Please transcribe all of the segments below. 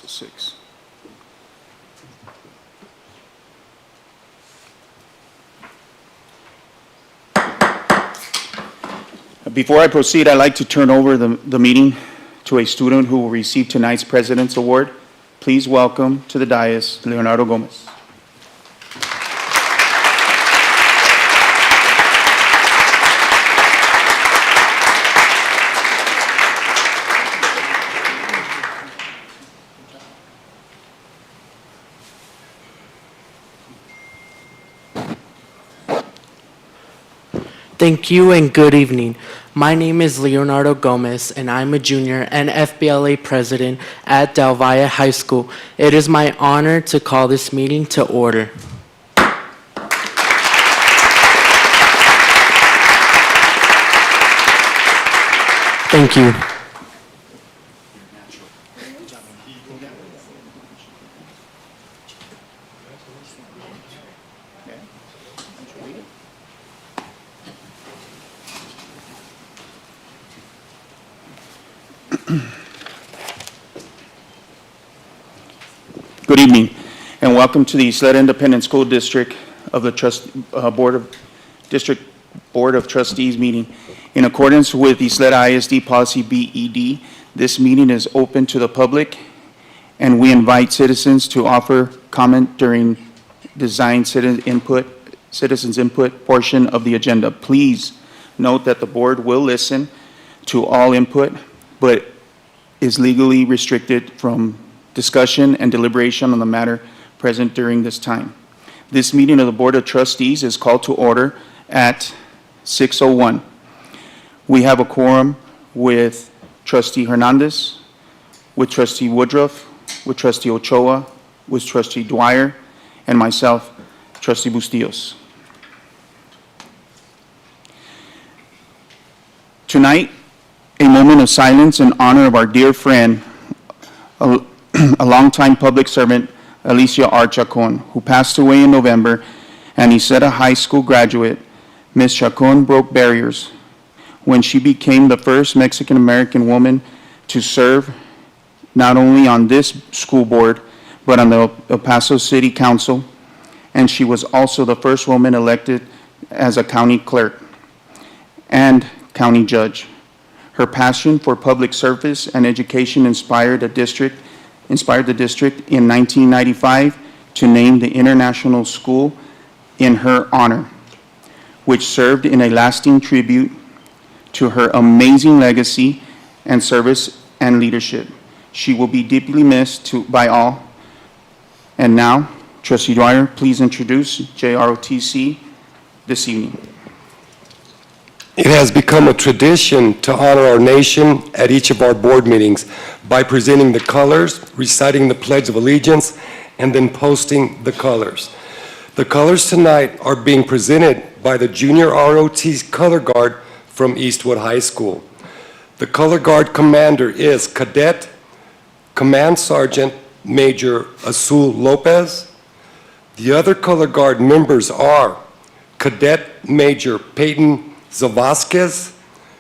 6. Before I proceed, I'd like to turn over the meeting to a student who will receive tonight's President's Award. Please welcome to the dais Leonardo Gomez. Thank you and good evening. My name is Leonardo Gomez and I'm a junior and FBLA president at Del Valle High School. It is my honor to call this meeting to order. Thank you. Good evening, and welcome to the Ysleta Independent School District of the District Board of Trustees meeting. In accordance with Ysleta ISD Policy BED, this meeting is open to the public, and we invite citizens to offer comment during citizens input portion of the agenda. Please note that the board will listen to all input, but is legally restricted from discussion and deliberation on the matter present during this time. This meeting of the Board of Trustees is called to order at 6:01. We have a quorum with Trustee Hernandez, with Trustee Woodruff, with Trustee Ochoa, with Trustee Dwyer, and myself, Trustee Bustillos. Tonight, a moment of silence in honor of our dear friend, a longtime public servant, Alicia R. Chacon, who passed away in November, and Ysleta High School graduate. Ms. Chacon broke barriers when she became the first Mexican-American woman to serve not only on this school board, but on the El Paso City Council, and she was also the first woman elected as a county clerk and county judge. Her passion for public service and education inspired the district in 1995 to name the International School in her honor, which served in a lasting tribute to her amazing legacy and service and leadership. She will be deeply missed by all. And now, Trustee Dwyer, please introduce JROTC this evening. It has become a tradition to honor our nation at each of our board meetings by presenting the colors, reciting the Pledge of Allegiance, and then posting the colors. The colors tonight are being presented by the Junior ROT Color Guard from Eastwood High School. The Color Guard commander is Cadet Command Sergeant Major Azul Lopez. The other Color Guard members are Cadet Major Peyton Zavasquez,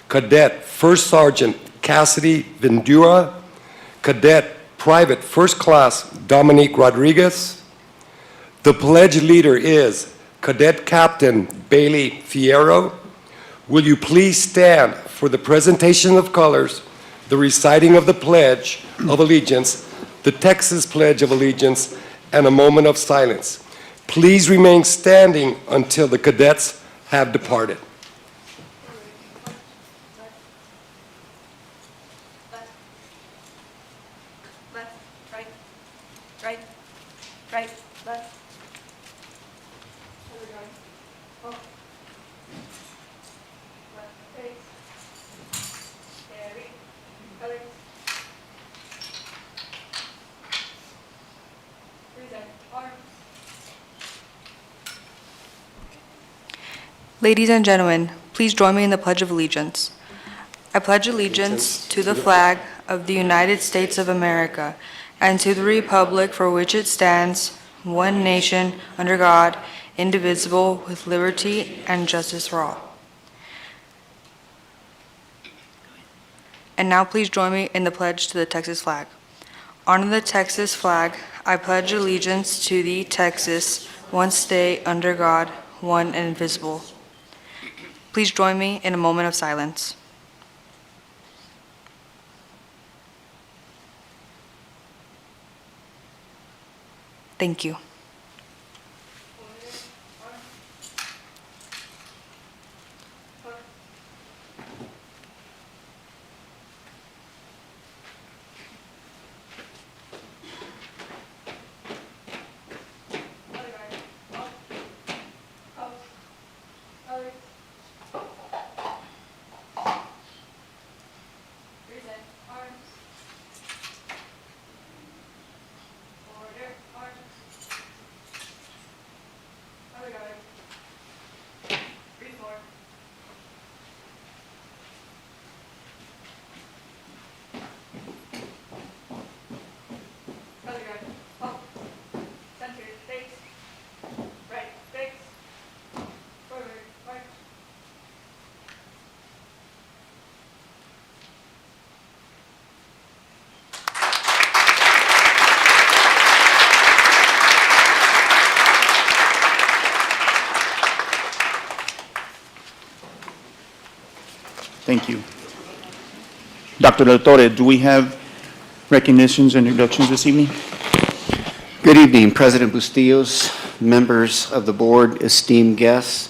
Cadet First Sergeant Cassidy Vendura, Cadet Private First Class Dominique Rodriguez. The pledge leader is Cadet Captain Bailey Fierro. Will you please stand for the presentation of colors, the reciting of the Pledge of Allegiance, the Texas Pledge of Allegiance, and a moment of silence. Please remain standing until the cadets have departed. Right, left. Left face. Carry. Colors. Present. Arms. Ladies and gentlemen, please join me in the Pledge of Allegiance. I pledge allegiance to the flag of the United States of America and to the republic for which it stands, one nation, under God, indivisible, with liberty and justice for all. And now please join me in the pledge to the Texas flag. honor the Texas flag. I pledge allegiance to the Texas, one state under God, one and indivisible. Please join me in a moment of silence. Thank you. Thank you. Dr. Del Torre, do we have recognitions and introductions this evening? Good evening, President Bustillos, members of the board, esteemed guests.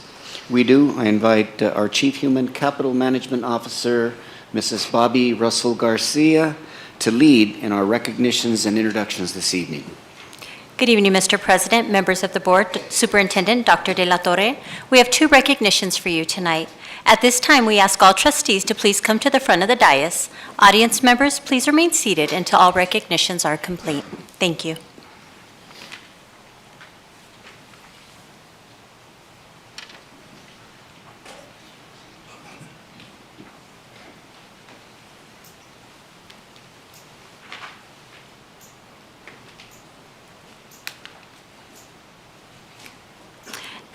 We do. I invite our Chief Human Capital Management Officer, Mrs. Bobby Russell Garcia, to lead in our recognitions and introductions this evening. Good evening, Mr. President, members of the board, Superintendent Dr. De La Torre. We have 2 recognitions for you tonight. At this time, we ask all trustees to please come to the front of the dais. Audience members, please remain seated until all recognitions are complete. Thank you.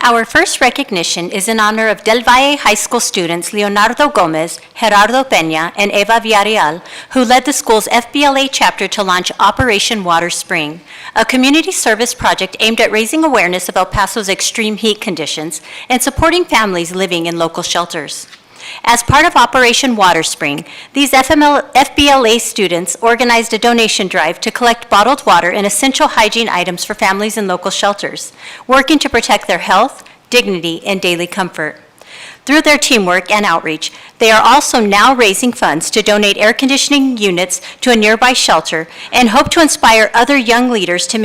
Our first recognition is in honor of Del Valle High School students Leonardo Gomez, Gerardo Peña, and Eva Villarreal, who led the school's FBLA chapter to launch Operation Water Spring, a community service project aimed at raising awareness of El Paso's extreme heat conditions and supporting families living in local shelters. As part of Operation Water Spring, these FBLA students organized a donation drive to collect bottled water and essential hygiene items for families in local shelters, working to protect their health, dignity, and daily comfort. Through their teamwork and outreach, they are also now raising funds to donate air conditioning units to a nearby shelter and hope to inspire other young leaders to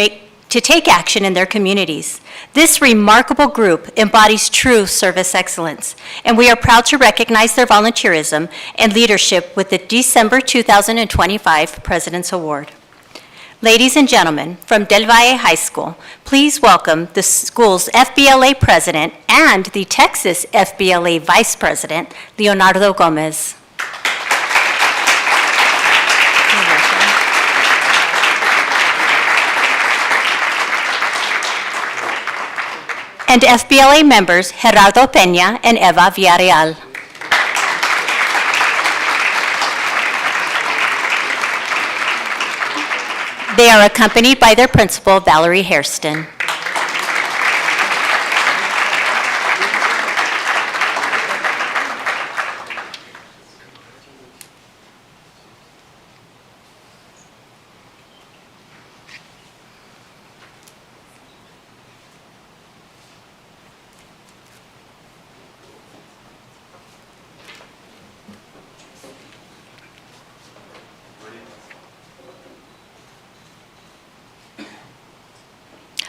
take action in their communities. This remarkable group embodies true service excellence, and we are proud to recognize their volunteerism and leadership with the December 2025 President's Award. Ladies and gentlemen, from Del Valle High School, please welcome the school's FBLA President and the Texas FBLA Vice President, Leonardo Gomez. And FBLA members Gerardo Peña and Eva Villarreal. They are accompanied by their principal, Valerie Hairston.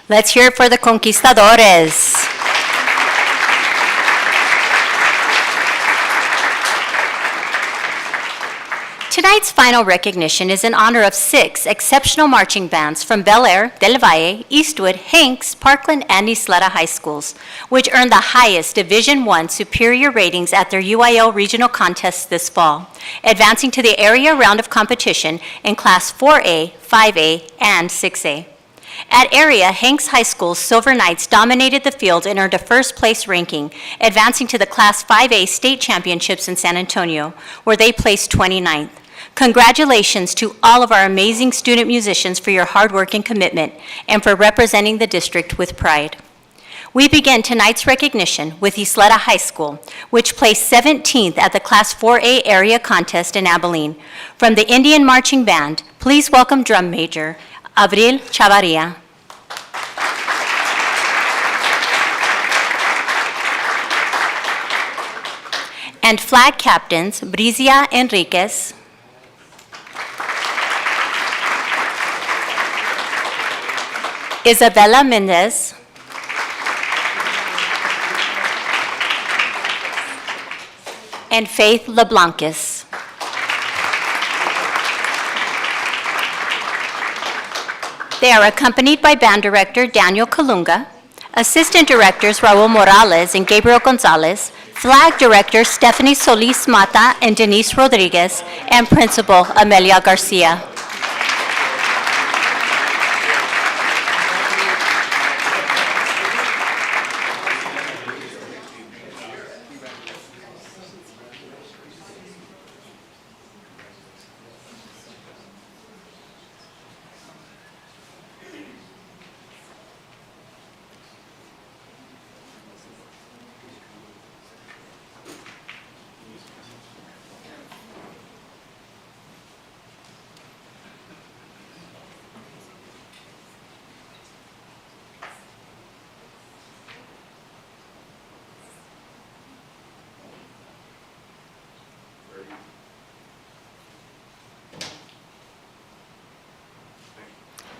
Let's hear it for the Conquistadores. Tonight's final recognition is in honor of 6 exceptional marching bands from Bel Air, Del Valle, Eastwood, Hanks, Parkland, and Ysleta High Schools, which earned the highest Division I superior ratings at their UIL regional contests this fall, advancing to the area round of competition in Class 4A, 5A, and 6A. At area, Hanks High School's Silver Knights dominated the field and earned a first-place ranking, advancing to the Class 5A state championships in San Antonio, where they placed 29th. Congratulations to all of our amazing student musicians for your hard work and commitment, and for representing the district with pride. We begin tonight's recognition with Ysleta High School, which placed 17th at the Class 4A area contest in Abilene. From the Indian Marching Band, please welcome drum major Abril Chavarria. And flag captains Brizia Enriquez, Isabella Mendez, and Faith LeBlancas. They are accompanied by band director Daniel Kalunga, assistant directors Raul Morales and Gabriel Gonzalez, flag director Stephanie Solis Mata and Denise Rodriguez, and principal Amelia Garcia.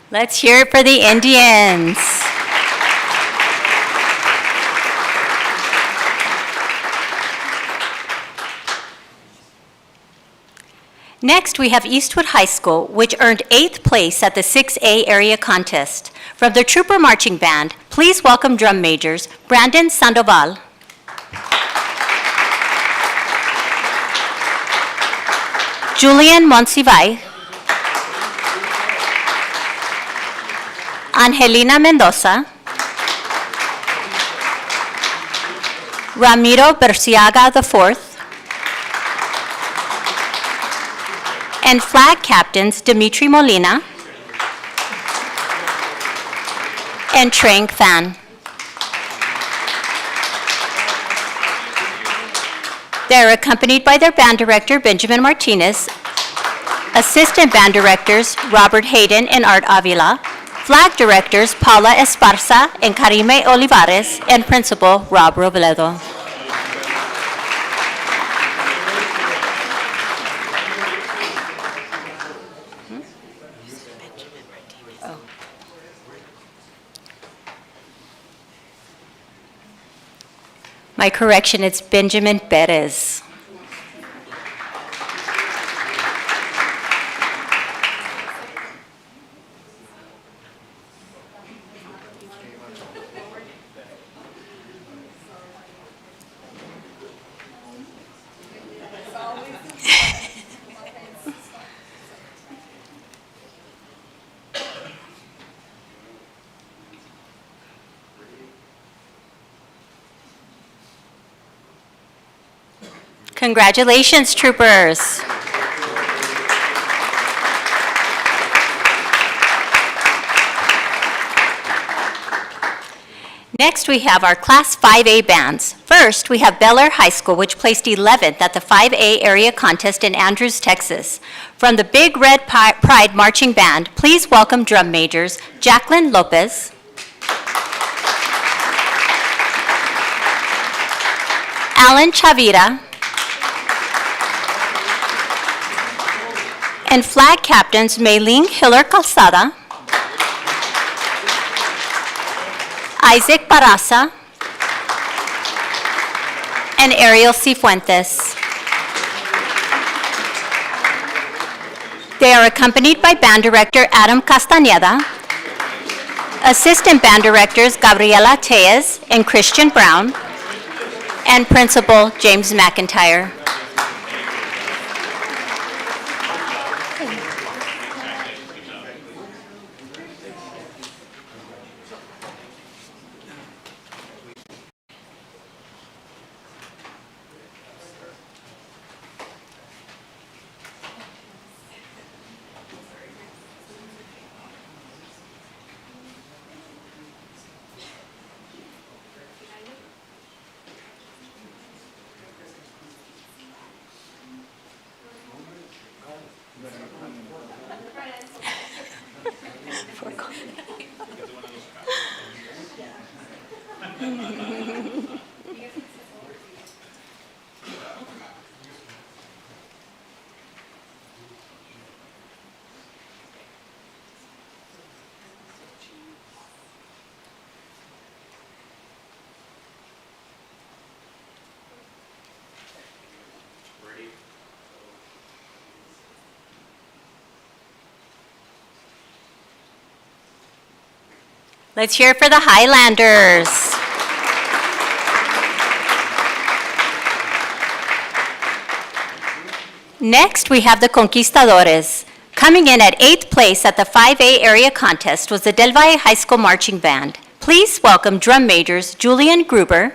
Let's hear it for the Indians. Next, we have Eastwood High School, which earned 8th place at the 6A area contest. From the Trooper Marching Band, please welcome drum majors Brandon Sandoval, Julian Monsivay, Angelina Mendoza, Ramiro Berciaga IV, and flag captains Dimitri Molina and Trang Phan. They are accompanied by their band director Benjamin Martinez, assistant band directors Robert Hayden and Art Avila, flag directors Paula Esparza and Karime Olivares, and principal Rob Robledo. My correction, it's Benjamin Perez. Congratulations, troopers. Next, we have our Class 5A bands. First, we have Bel Air High School, which placed 11th at the 5A area contest in Andrews, Texas. From the Big Red Pride Marching Band, please welcome drum majors Jacqueline Lopez, Alan Chavira, and flag captains Meiling Hiller Calzada, Isaac Barraza, and Ariel Cifuentes. They are accompanied by band director Adam Castañeda, assistant band directors Gabriela Tellez and Christian Brown, and principal James McIntyre. Let's hear it for the Highlanders. Next, we have the Conquistadores. Coming in at 8th place at the 5A area contest was the Del Valle High School Marching Band. Please welcome drum majors Julian Gruber,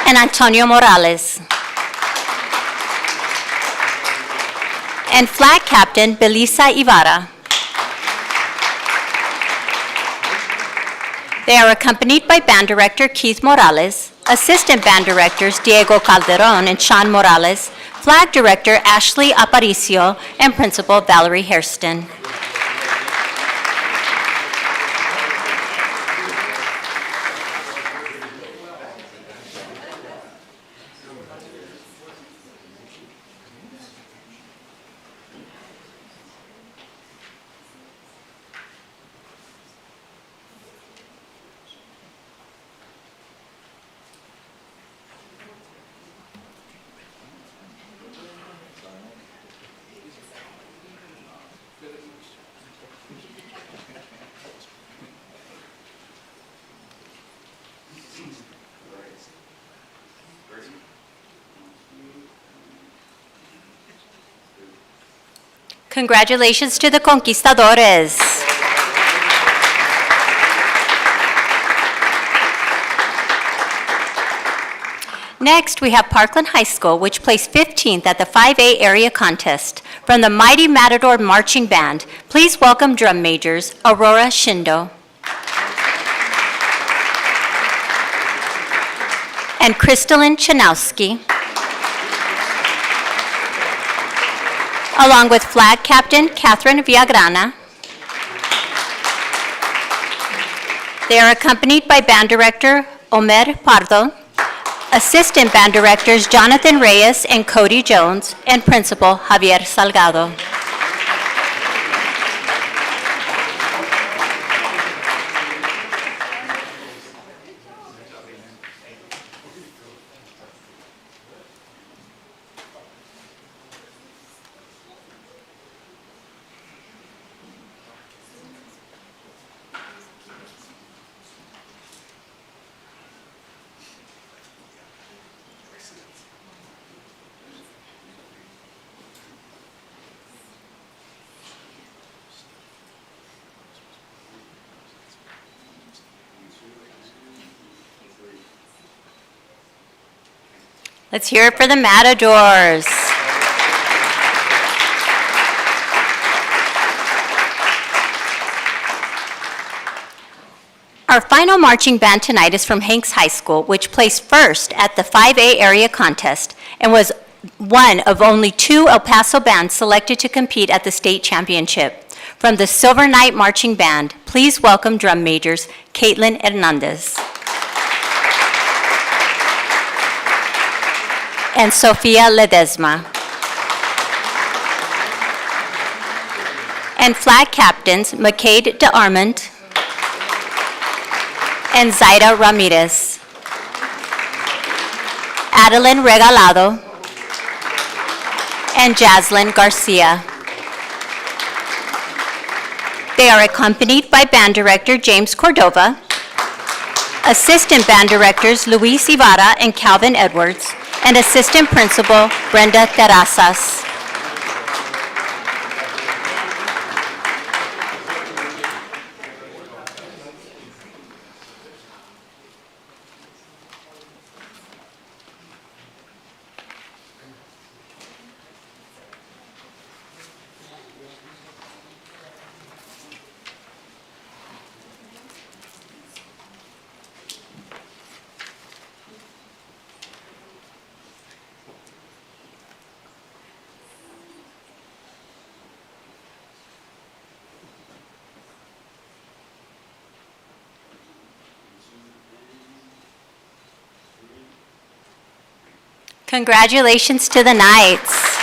and Antonio Morales, and flag captain Belisa Ibarra. They are accompanied by band director Keith Morales, assistant band directors Diego Calderon and Sean Morales, flag director Ashley Aparicio, and principal Valerie Hairston. Congratulations to the Conquistadores. Next, we have Parkland High School, which placed 15th at the 5A area contest. From the Mighty Matador Marching Band, please welcome drum majors Aurora Shindo and Crystalline Chanowski, along with flag captain Catherine Villagrana. They are accompanied by band director Omer Pardo, assistant band directors Jonathan Reyes and Cody Jones, and principal Javier Salgado. Let's hear it for the Matadors. Our final marching band tonight is from Hanks High School, which placed first at the 5A area contest and was one of only 2 El Paso bands selected to compete at the state championship. From the Silver Knight Marching Band, please welcome drum majors Caitlin Hernandez and Sofia Ledesma, and flag captains McCade DeArmond and Zaida Ramirez, Adeline Regalado, and Jaslyn Garcia. They are accompanied by band director James Cordova, assistant band directors Luis Ibarra and Calvin Edwards, and assistant principal Brenda Terrazas. Congratulations to the Knights.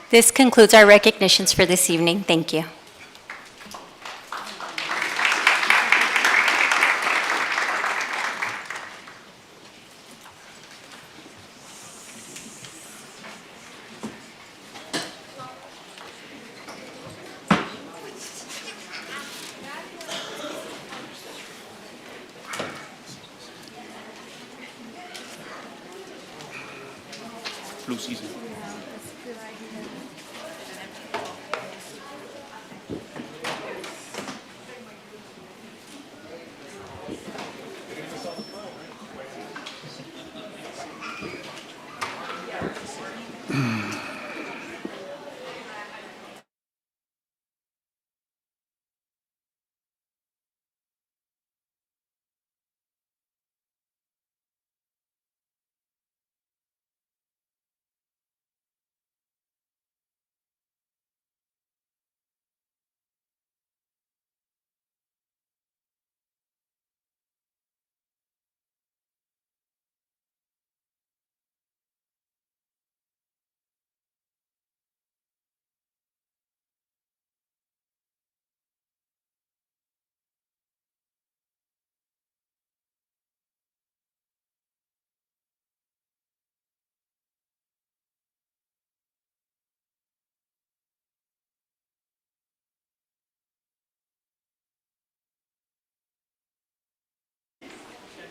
This concludes our recognitions for this evening. Thank you. Flu season.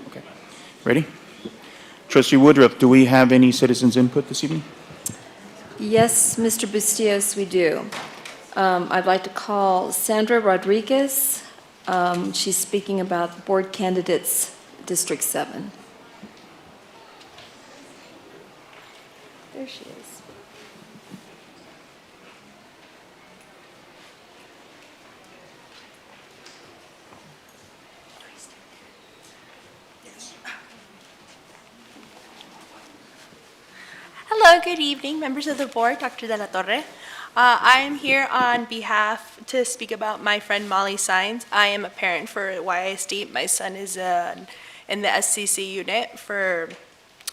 Okay. Ready? Trustee Woodruff, do we have any citizens' input this evening? Yes, Mr. Bustillos, we do. I'd like to call Sandra Rodriguez. She's speaking about board candidates, District 7. There she is. Hello, good evening, members of the board, Dr. De La Torre. I am here on behalf to speak about my friend Molly Sines. I am a parent for YISD. My son is in the SCC unit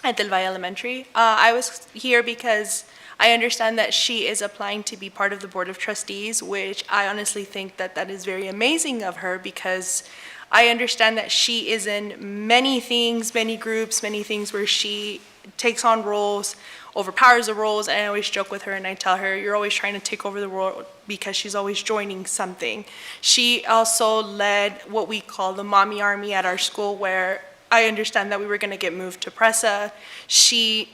at Del Valle Elementary. I was here because I understand that she is applying to be part of the Board of Trustees, which I honestly think that that is very amazing of her, because I understand that she is in many things, many groups, many things where she takes on roles, overpowers the roles, and I always joke with her and I tell her, you're always trying to take over the role, because she's always joining something. She also led what we call the Mommy Army at our school, where I understand that we were going to get moved to Presa. She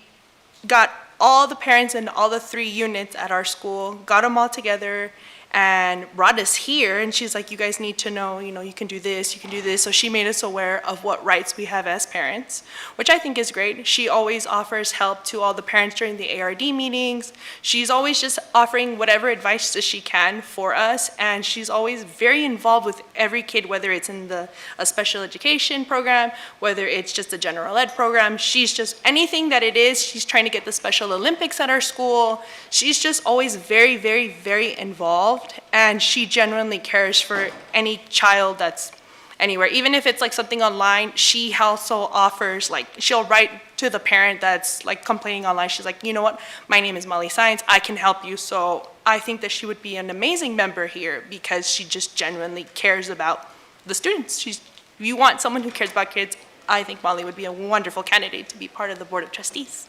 got all the parents in all the 3 units at our school, got them all together, and brought us here, and she's like, you guys need to know, you can do this, you can do this. So she made us aware of what rights we have as parents, which I think is great. She always offers help to all the parents during the ARD meetings. She's always just offering whatever advice that she can for us, and she's always very involved with every kid, whether it's in a special education program, whether it's just a general ed program. She's just, anything that it is, she's trying to get the Special Olympics at our school. She's just always very, very, very involved. And she genuinely cares for any child that's anywhere. Even if it's like something online, she also offers, like, she'll write to the parent that's like complaining online. She's like, you know what, my name is Molly Sines, I can help you. So I think that she would be an amazing member here, because she just genuinely cares about the students. If you want someone who cares about kids, I think Molly would be a wonderful candidate to be part of the Board of Trustees.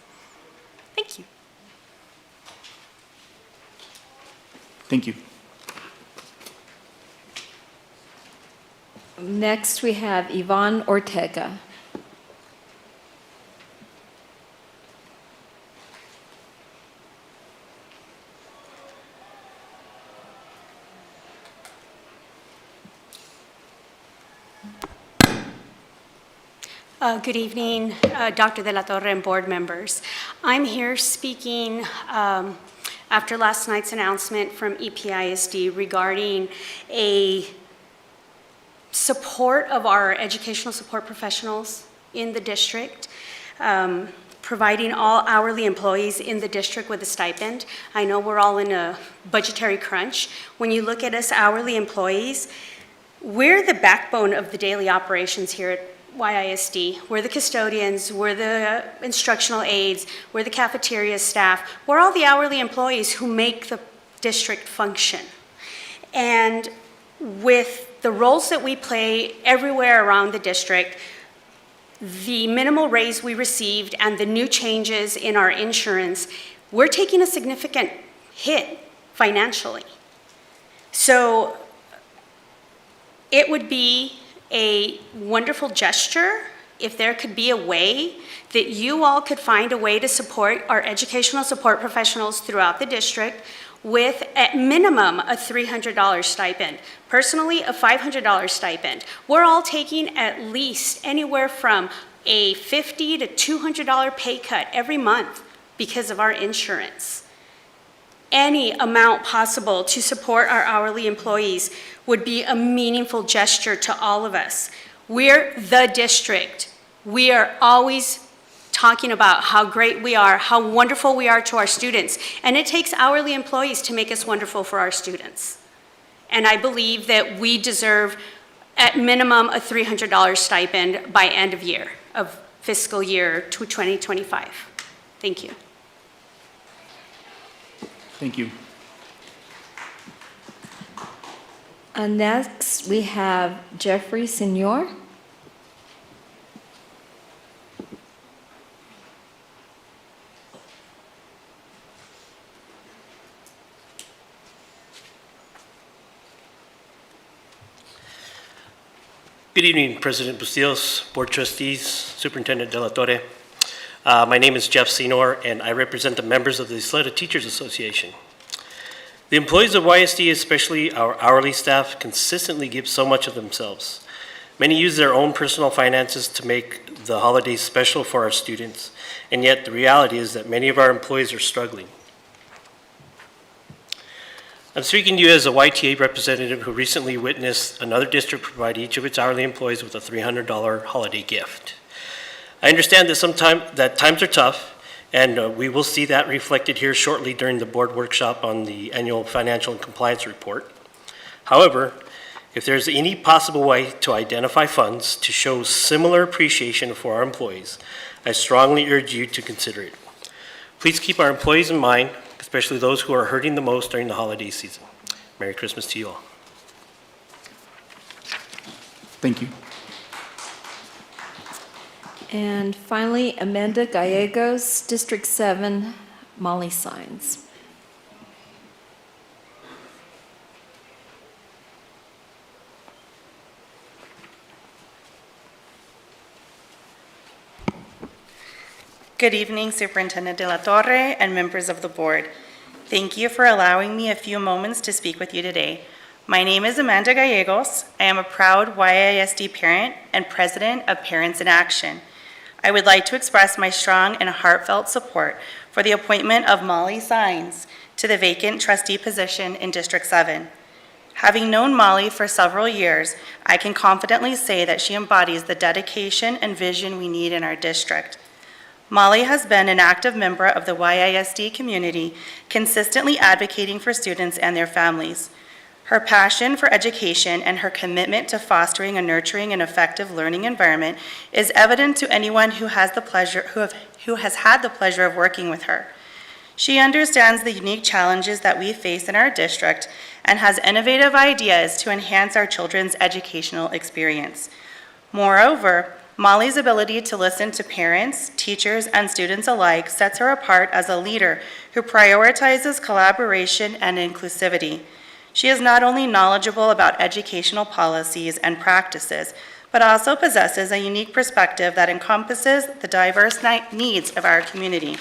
Thank you. Thank you. Next, we have Yvonne Ortega. Good evening, Dr. De La Torre and board members. I'm here speaking after last night's announcement from YISD regarding a support of our educational support professionals in the district, providing all hourly employees in the district with a stipend. I know we're all in a budgetary crunch. When you look at us hourly employees, we're the backbone of the daily operations here at YISD. We're the custodians, we're the instructional aides, we're the cafeteria staff, we're all the hourly employees who make the district function. And with the roles that we play everywhere around the district, the minimal raise we received and the new changes in our insurance, we're taking a significant hit financially. So it would be a wonderful gesture if there could be a way that you all could find a way to support our educational support professionals throughout the district with at minimum a $300 stipend, personally a $500 stipend. We're all taking at least anywhere from a $50 to $200 pay cut every month because of our insurance. Any amount possible to support our hourly employees would be a meaningful gesture to all of us. We're the district. We are always talking about how great we are, how wonderful we are to our students, and it takes hourly employees to make us wonderful for our students. And I believe that we deserve at minimum a $300 stipend by end of year, of fiscal year 2025. Thank you. Thank you. Next, we have Jeffrey Senior. Good evening, President Bustillos, Board Trustees, Superintendent De La Torre. My name is Jeff Senor, and I represent the members of the Ysleta Teachers Association. The employees of YSD, especially our hourly staff, consistently give so much of themselves. Many use their own personal finances to make the holidays special for our students, and yet the reality is that many of our employees are struggling. I'm speaking to you as a YTA representative who recently witnessed another district provide each of its hourly employees with a $300 holiday gift. I understand that times are tough, and we will see that reflected here shortly during the board workshop on the annual financial and compliance report. However, if there's any possible way to identify funds to show similar appreciation for our employees, I strongly urge you to consider it. Please keep our employees in mind, especially those who are hurting the most during the holiday season. Merry Christmas to you all. Thank you. And finally, Amanda Gallegos, District 7, Molly Signs. Good evening, Superintendent De La Torre and members of the board. Thank you for allowing me a few moments to speak with you today. My name is Amanda Gallegos. I am a proud YISD parent and president of Parents in Action. I would like to express my strong and heartfelt support for the appointment of Molly Signs to the vacant trustee position in District 7. Having known Molly for several years, I can confidently say that she embodies the dedication and vision we need in our district. Molly has been an active member of the YISD community, consistently advocating for students and their families. Her passion for education and her commitment to fostering a nurturing and effective learning environment is evident to anyone who has had the pleasure of working with her. She understands the unique challenges that we face in our district and has innovative ideas to enhance our children's educational experience. Moreover, Molly's ability to listen to parents, teachers, and students alike sets her apart as a leader who prioritizes collaboration and inclusivity. She is not only knowledgeable about educational policies and practices, but also possesses a unique perspective that encompasses the diverse needs of our community.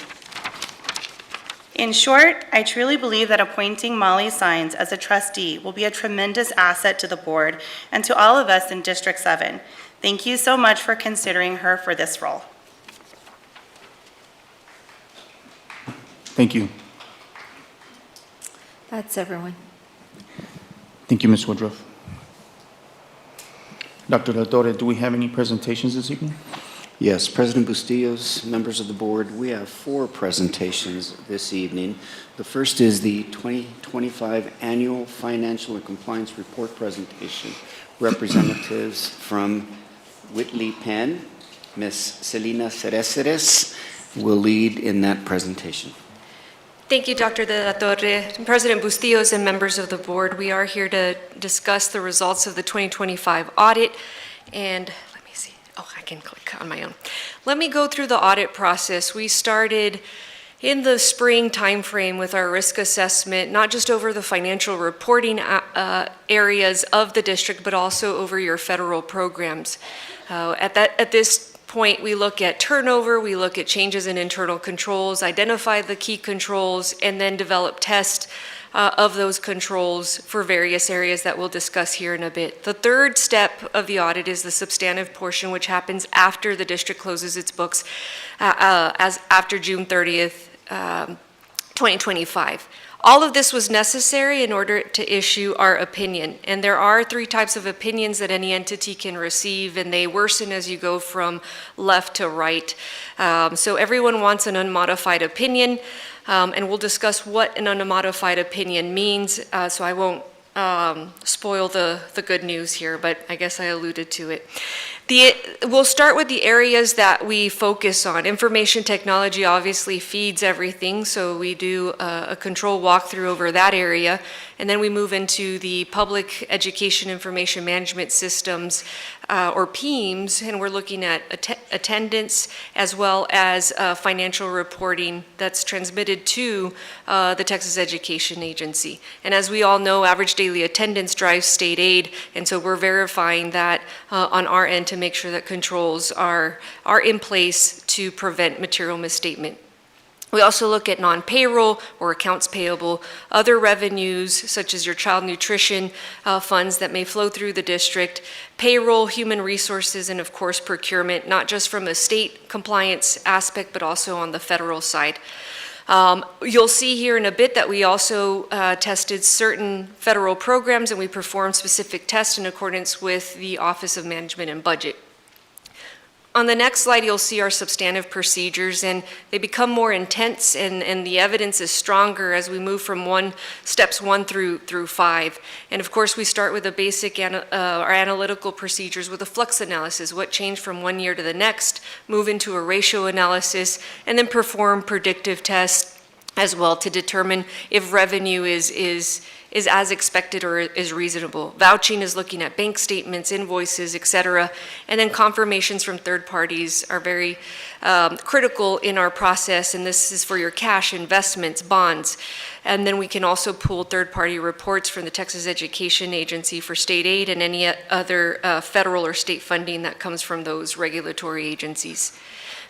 In short, I truly believe that appointing Molly Signs as a trustee will be a tremendous asset to the board and to all of us in District 7. Thank you so much for considering her for this role. Thank you. That's everyone. Thank you, Ms. Woodruff. Dr. De La Torre, do we have any presentations this evening? Yes, President Bustillos, members of the board, we have 4 presentations this evening. The first is the 2025 Annual Financial and Compliance Report presentation, Representatives from Whitley Penn, Ms. Selena Cereceres, will lead in that presentation. Thank you, Dr. De La Torre. President Bustillos and members of the board, we are here to discuss the results of the 2025 audit. And let me see. Oh, I can click on my own. Let me go through the audit process. We started in the spring timeframe with our risk assessment, not just over the financial reporting areas of the district, but also over your federal programs. At this point, we look at turnover, we look at changes in internal controls, identify the key controls, and then develop tests of those controls for various areas that we'll discuss here in a bit. The third step of the audit is the substantive portion, which happens after the district closes its books as after June 30th, 2025. All of this was necessary in order to issue our opinion. And there are 3 types of opinions that any entity can receive, and they worsen as you go from left to right. So everyone wants an unmodified opinion, and we'll discuss what an unmodified opinion means, so I won't spoil the good news here, but I guess I alluded to it. We'll start with the areas that we focus on. Information technology obviously feeds everything, so we do a control walkthrough over that area, and then we move into the public education information management systems, or PEMS, and we're looking at attendance as well as financial reporting that's transmitted to the Texas Education Agency. And as we all know, average daily attendance drives state aid, and so we're verifying that on our end to make sure that controls are in place to prevent material misstatement. We also look at non-payroll or accounts payable, other revenues such as your child nutrition funds that may flow through the district, payroll, human resources, and of course procurement, not just from a state compliance aspect, but also on the federal side. You'll see here in a bit that we also tested certain federal programs, and we performed specific tests in accordance with the Office of Management and Budget. On the next slide, you'll see our substantive procedures, and they become more intense, and the evidence is stronger as we move from steps 1 through 5. And of course, we start with the basic our analytical procedures with a flux analysis, what changed from one year to the next, move into a ratio analysis, and then perform predictive tests as well to determine if revenue is as expected or is reasonable. Vouching is looking at bank statements, invoices, et cetera. And then confirmations from third parties are very critical in our process, and this is for your cash, investments, bonds. And then we can also pull third-party reports from the Texas Education Agency for state aid and any other federal or state funding that comes from those regulatory agencies.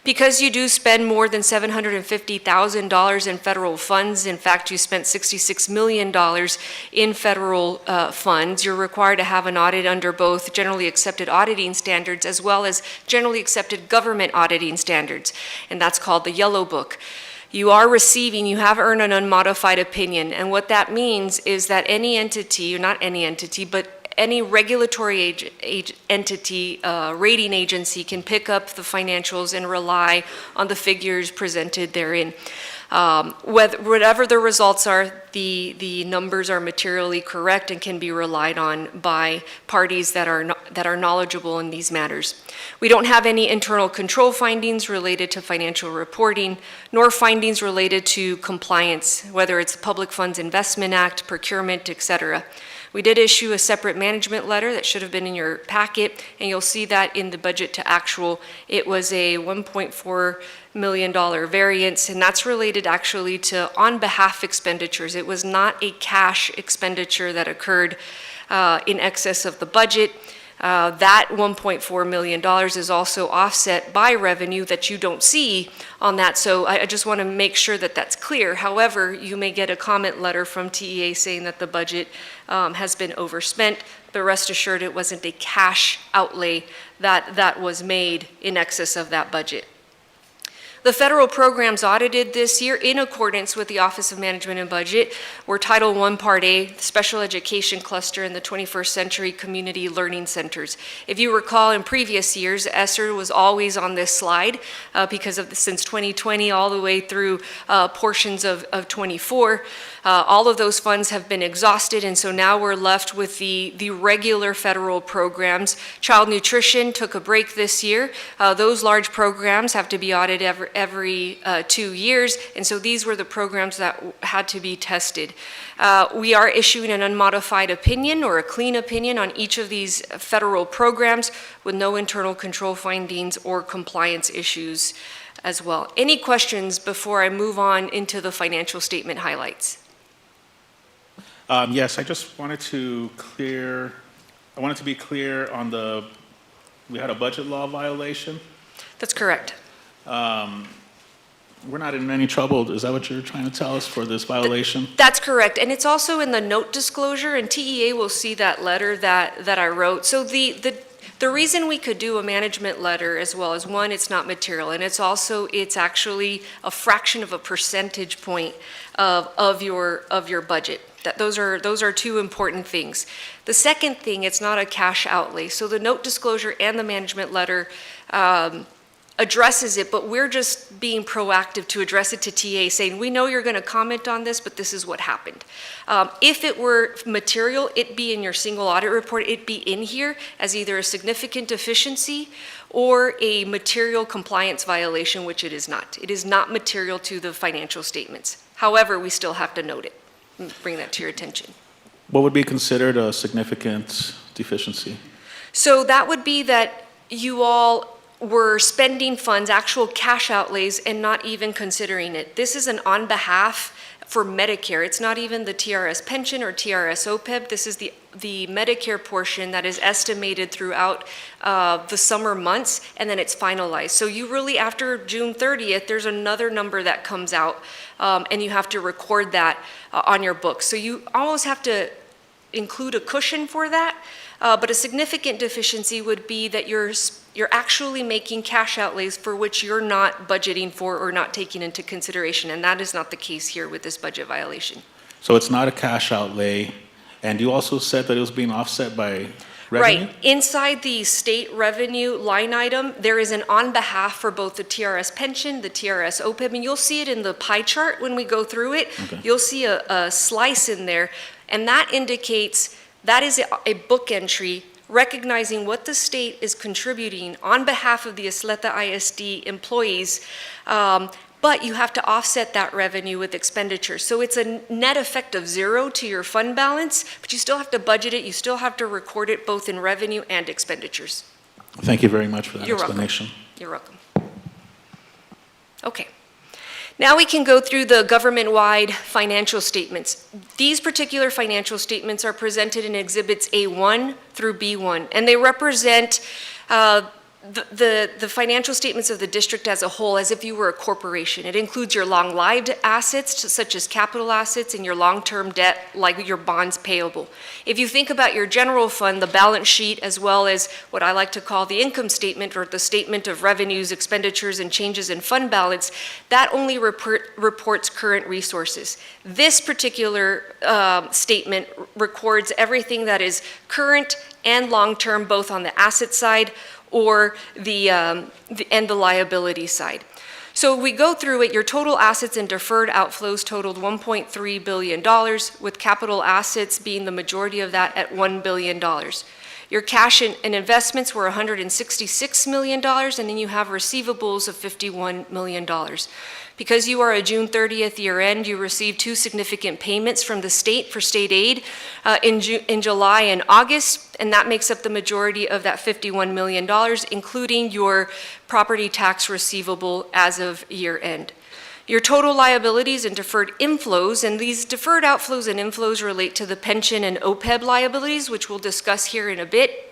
Because you do spend more than $750,000 in federal funds, in fact, you spent $66 million in federal funds, you're required to have an audit under both generally accepted auditing standards as well as generally accepted government auditing standards, and that's called the Yellow Book. You have earned an unmodified opinion, and what that means is that any entity, or not any entity, but any regulatory entity, rating agency can pick up the financials and rely on the figures presented therein. Whatever the results are, the numbers are materially correct and can be relied on by parties that are knowledgeable in these matters. We don't have any internal control findings related to financial reporting, nor findings related to compliance, whether it's the Public Funds Investment Act, procurement, et cetera. We did issue a separate management letter that should have been in your packet, and you'll see that in the budget to actual. It was a $1.4 million variance, and that's related actually to on-behalf expenditures. It was not a cash expenditure that occurred in excess of the budget. That $1.4 million is also offset by revenue that you don't see on that, so I just want to make sure that that's clear. However, you may get a comment letter from TEA saying that the budget has been overspent, but rest assured it wasn't a cash outlay that was made in excess of that budget. The federal programs audited this year in accordance with the Office of Management and Budget were Title I, Part A, the Special Education Cluster, and the 21st Century Community Learning Centers. If you recall, in previous years, ESSER was always on this slide because of since 2020 all the way through portions of 24. All of those funds have been exhausted, and so now we're left with the regular federal programs. Child nutrition took a break this year. Those large programs have to be audited every 2 years, and so these were the programs that had to be tested. We are issuing an unmodified opinion or a clean opinion on each of these federal programs with no internal control findings or compliance issues as well. Any questions before I move on into the financial statement highlights? Yes, I just wanted to be clear on we had a budget law violation. That's correct. We're not in any trouble. Is that what you're trying to tell us for this violation? That's correct, and it's also in the note disclosure, and TEA will see that letter that I wrote. So the reason we could do a management letter as well is, one, it's not material, and it's actually a fraction of a percentage point of your budget. Those are two important things. The second thing, it's not a cash outlay. So the note disclosure and the management letter addresses it, but we're just being proactive to address it to TA, saying, we know you're going to comment on this, but this is what happened. If it were material, it'd be in your single audit report, it'd be in here as either a significant deficiency or a material compliance violation, which it is not. It is not material to the financial statements. However, we still have to note it and bring that to your attention. What would be considered a significant deficiency? So that would be that you all were spending funds, actual cash outlays, and not even considering it. This is an on behalf for Medicare. It's not even the TRS pension or TRS OPEB. This is the Medicare portion that is estimated throughout the summer months, and then it's finalized. So you really, after June 30th, there's another number that comes out, and you have to record that on your books. So you almost have to include a cushion for that, but a significant deficiency would be that you're actually making cash outlays for which you're not budgeting for or not taking into consideration, and that is not the case here with this budget violation. So it's not a cash outlay, and you also said that it was being offset by revenue? Right. Inside the state revenue line item, there is an on behalf for both the TRS pension, the TRS OPEB, and you'll see it in the pie chart when we go through it. Okay. You'll see a slice in there, and that indicates that is a book entry recognizing what the state is contributing on behalf of the Ysleta ISD employees, but you have to offset that revenue with expenditures. So it's a net effect of zero to your fund balance, but you still have to budget it, you still have to record it both in revenue and expenditures. Thank you very much for that You're explanation. welcome. You're welcome. Okay. Now we can go through the government-wide financial statements. These particular financial statements are presented in Exhibits A1 through B1, and they represent the financial statements of the district as a whole as if you were a corporation. It includes your long-lived assets, such as capital assets, and your long-term debt, like your bonds payable. If you think about your general fund, the balance sheet, as well as what I like to call the income statement or the statement of revenues, expenditures, and changes in fund balance, that only reports current resources. This particular statement records everything that is current and long-term, both on the asset side or the liability side. So we go through it, your total assets and deferred outflows totaled $1.3 billion, with capital assets being the majority of that at $1 billion. Your cash and investments were $166 million, and then you have receivables of $51 million. Because you are a June 30th year end, you received two significant payments from the state for state aid in July and August, and that makes up the majority of that $51 million, including your property tax receivable as of year end. Your total liabilities and deferred inflows, and these deferred outflows and inflows relate to the pension and OPEB liabilities, which we'll discuss here in a bit.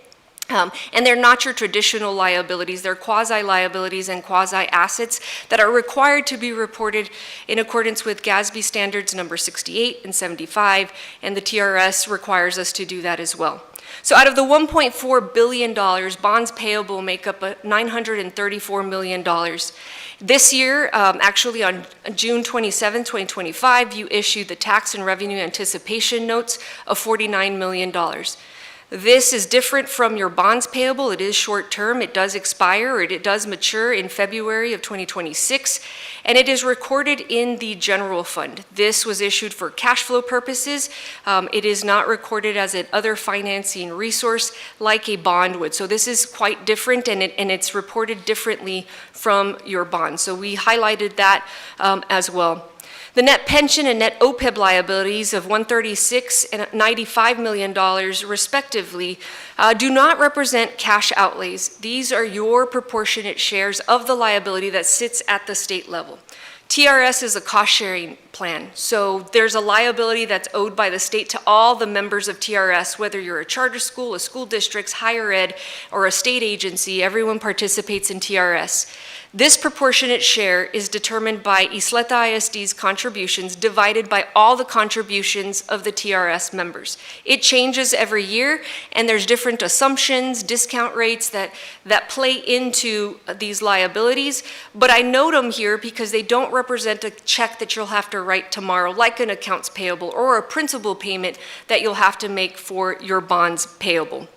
And they're not your traditional liabilities, they're quasi-liabilities and quasi-assets that are required to be reported in accordance with GASB standards number 68 and 75, and the TRS requires us to do that as well. So out of the $1.4 billion, bonds payable make up $934 million. This year, actually on June 27, 2025, you issued the tax and revenue anticipation notes of $49 million. This is different from your bonds payable. It is short-term. It does expire, or it does mature in February of 2026, and it is recorded in the general fund. This was issued for cash flow purposes. It is not recorded as an other financing resource like a bond would. So this is quite different, and it's reported differently from your bond. So we highlighted that as well. The net pension and net OPEB liabilities of $136 and $95 million respectively do not represent cash outlays. These are your proportionate shares of the liability that sits at the state level. TRS is a cost-sharing plan, so there's a liability that's owed by the state to all the members of TRS, whether you're a charter school, a school district, higher ed, or a state agency. Everyone participates in TRS. This proportionate share is determined by Ysleta ISD's contributions divided by all the contributions of the TRS members. It changes every year, and there's different assumptions, discount rates that play into these liabilities, but I note them here because they don't represent a check that you'll have to write tomorrow, like an accounts payable or a principal payment that you'll have to make for your bonds payable.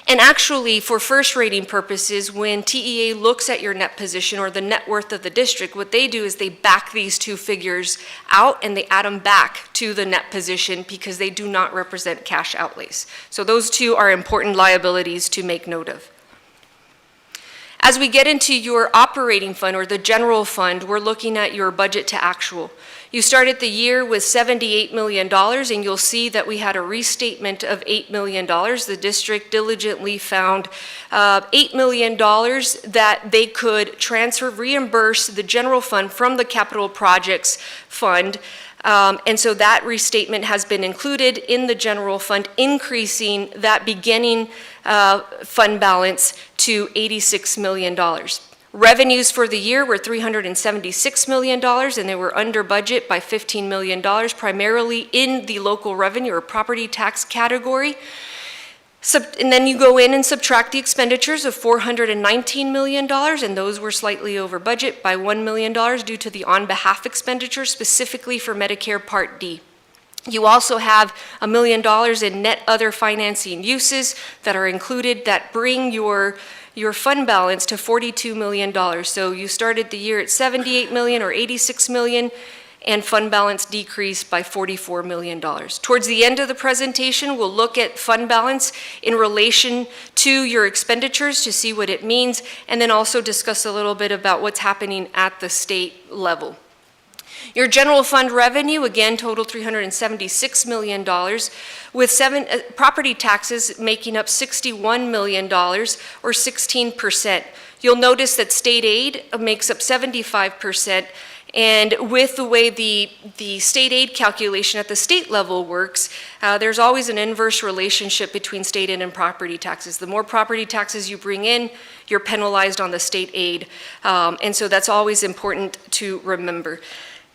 And actually, for first rating purposes, when TEA looks at your net position or the net worth of the district, what they do is they back these two figures out and they add them back to the net position because they do not represent cash outlays. So those two are important liabilities to make note of. As we get into your operating fund or the general fund, we're looking at your budget to actual. You started the year with $78 million, and you'll see that we had a restatement of $8 million. The district diligently found $8 million that they could reimburse the general fund from the capital projects fund. And so that restatement has been included in the general fund, increasing that beginning fund balance to $86 million. Revenues for the year were $376 million, and they were under budget by $15 million, primarily in the local revenue or property tax category. And then you go in and subtract the expenditures of $419 million, and those were slightly over budget by $1 million due to the on-behalf expenditure, specifically for Medicare Part D. You also have $1 million in net other financing uses that are included that bring your fund balance to $42 million. So you started the year at $78 million or $86 million, and fund balance decreased by $44 million. Towards the end of the presentation, we'll look at fund balance in relation to your expenditures to see what it means, and then also discuss a little bit about what's happening at the state level. Your general fund revenue, again, totaled $376 million, with property taxes making up $61 million, or 16%. You'll notice that state aid makes up 75%, and with the way the state aid calculation at the state level works, there's always an inverse relationship between state aid and property taxes. The more property taxes you bring in, you're penalized on the state aid, and so that's always important to remember.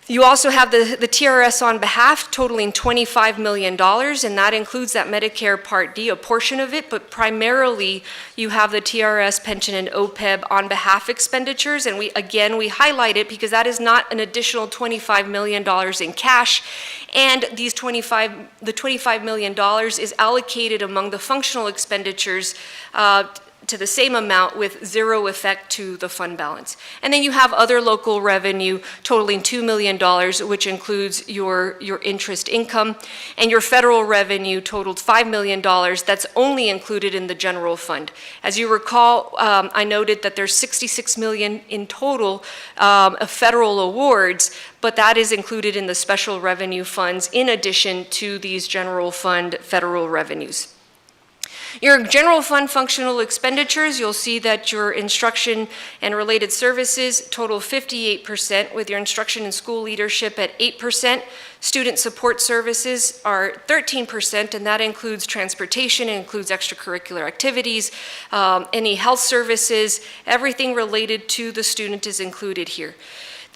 You also have the TRS on behalf totaling $25 million, and that includes that Medicare Part D, a portion of it, but primarily you have the TRS pension and OPEB on behalf expenditures, and we highlight it because that is not an additional $25 million in cash, and the $25 million is allocated among the functional expenditures to the same amount with zero effect to the fund balance. And then you have other local revenue totaling $2 million, which includes your interest income, and your federal revenue totaled $5 million. That's only included in the general fund. As you recall, I noted that there's $66 million in total of federal awards, but that is included in the special revenue funds in addition to these general fund federal revenues. Your general fund functional expenditures, you'll see that your instruction and related services total 58%, with your instruction and school leadership at 8%. Student support services are 13%, and that includes transportation, it includes extracurricular activities, any health services, everything related to the student is included here.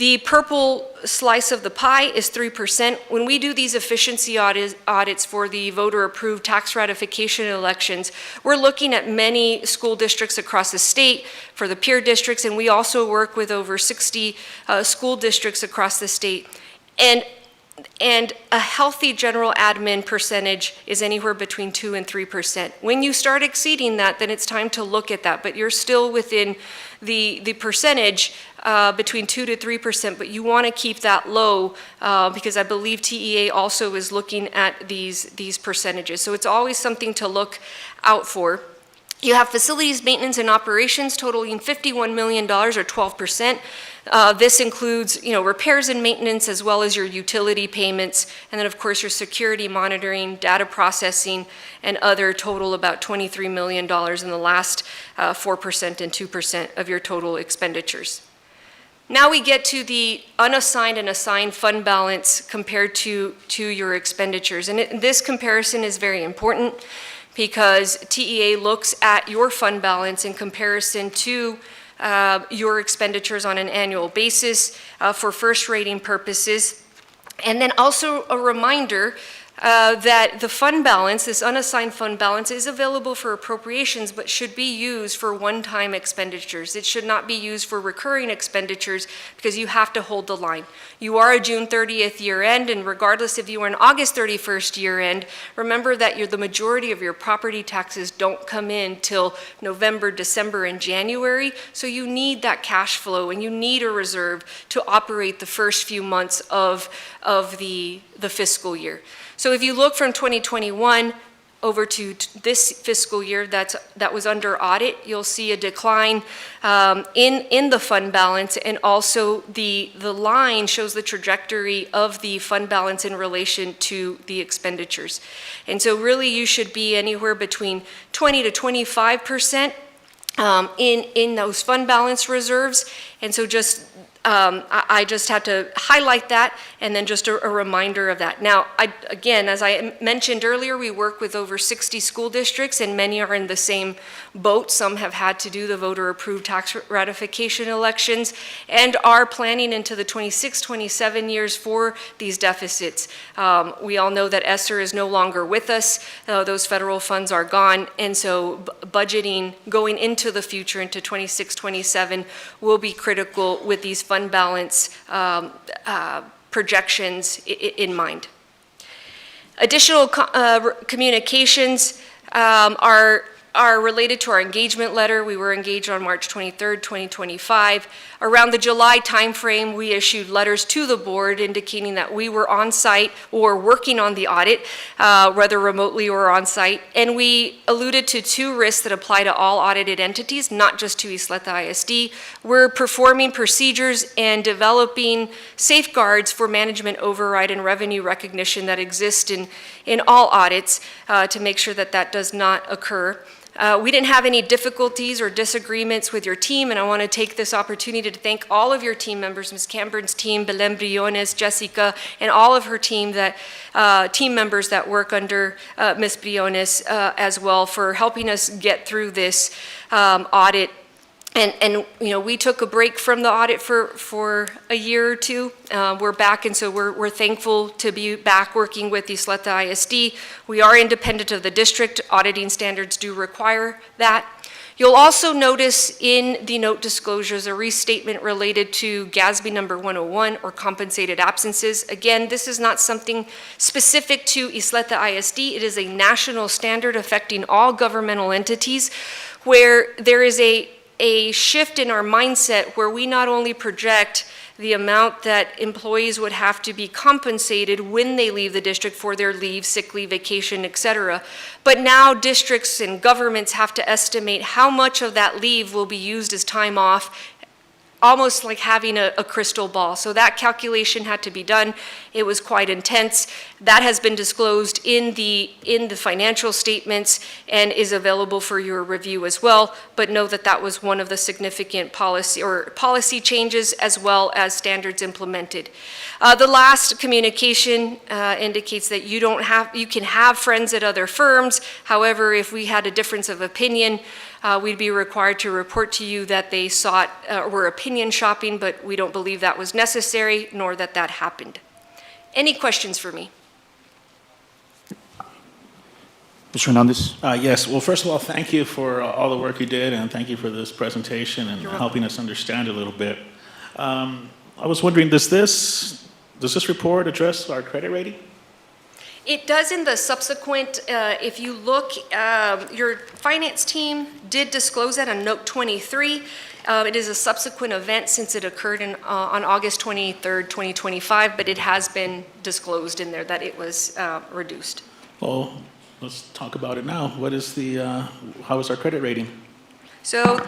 The purple slice of the pie is 3%. When we do these efficiency audits for the voter-approved tax ratification elections, we're looking at many school districts across the state for the peer districts, and we also work with over 60 school districts across the state. And a healthy general admin percentage is anywhere between 2 and 3%. When you start exceeding that, then it's time to look at that, but you're still within the percentage between 2 to 3%, but you want to keep that low because I believe TEA also is looking at these percentages. So it's always something to look out for. You have facilities maintenance and operations totaling $51 million or 12%. This includes, repairs and maintenance as well as your utility payments, and then of course your security monitoring, data processing, and other total about $23 million in the last 4% and 2% of your total expenditures. Now we get to the unassigned and assigned fund balance compared to your expenditures, and this comparison is very important because TEA looks at your fund balance in comparison to your expenditures on an annual basis for first rating purposes. And then also a reminder that the fund balance, this unassigned fund balance, is available for appropriations but should be used for one-time expenditures. It should not be used for recurring expenditures because you have to hold the line. You are a June 30th year end, and regardless if you are an August 31st year end, remember that the majority of your property taxes don't come in till November, December, and January, so you need that cash flow and you need a reserve to operate the first few months of the fiscal year. So if you look from 2021 over to this fiscal year that was under audit, you'll see a decline in the fund balance, and also the line shows the trajectory of the fund balance in relation to the expenditures. And so really you should be anywhere between 20 to 25% in those fund balance reserves. And so I just had to highlight that, and then just a reminder of that. Now, again, as I mentioned earlier, we work with over 60 school districts, and many are in the same boat. Some have had to do the voter-approved tax ratification elections and are planning into the 26-27 years for these deficits. We all know that ESSER is no longer with us. Those federal funds are gone, and so budgeting going into the future, into 26-27, will be critical with these fund balance projections in mind. Additional communications are related to our engagement letter. We were engaged on March 23rd, 2025. Around the July timeframe, we issued letters to the board indicating that we were on site or working on the audit, whether remotely or on site. And we alluded to 2 risks that apply to all audited entities, not just to Ysleta ISD. We're performing procedures and developing safeguards for management override and revenue recognition that exist in all audits to make sure that that does not occur. We didn't have any difficulties or disagreements with your team, and I want to take this opportunity to thank all of your team members, Ms. Camburn's team, Belém Briones, Jessica, and all of her team members that work under Ms. Briones as well, for helping us get through this audit. And we took a break from the audit for a year or two. We're back, and so we're thankful to be back working with Ysleta ISD. We are independent of the district. Auditing standards do require that. You'll also notice in the note disclosures a restatement related to GASB number 101, or compensated absences. Again, this is not something specific to Ysleta ISD. It is a national standard affecting all governmental entities, where there is a shift in our mindset where we not only project the amount that employees would have to be compensated when they leave the district for their leave, sick leave, vacation, etc., but now districts and governments have to estimate how much of that leave will be used as time off, almost like having a crystal ball. So that calculation had to be done, It was quite intense. That has been disclosed in the financial statements and is available for your review as well. But know that that was one of the significant policy changes as well as standards implemented. The last communication indicates that you can have friends at other firms. However, if we had a difference of opinion, we'd be required to report to you that they were opinion shopping, but we don't believe that was necessary, nor that that happened. Any questions for me? Mr. Hernandez? Yes, well, first of all, thank you for all the work you did, and thank you for this presentation and helping us understand a little bit. I was wondering, does this report address our credit rating? It does in the subsequent, if you look, your finance team did disclose that on note 23. It is a subsequent event since it occurred on August 23rd, 2025, but it has been disclosed in there that it was reduced. Well, let's talk about it now. How is our credit rating? So,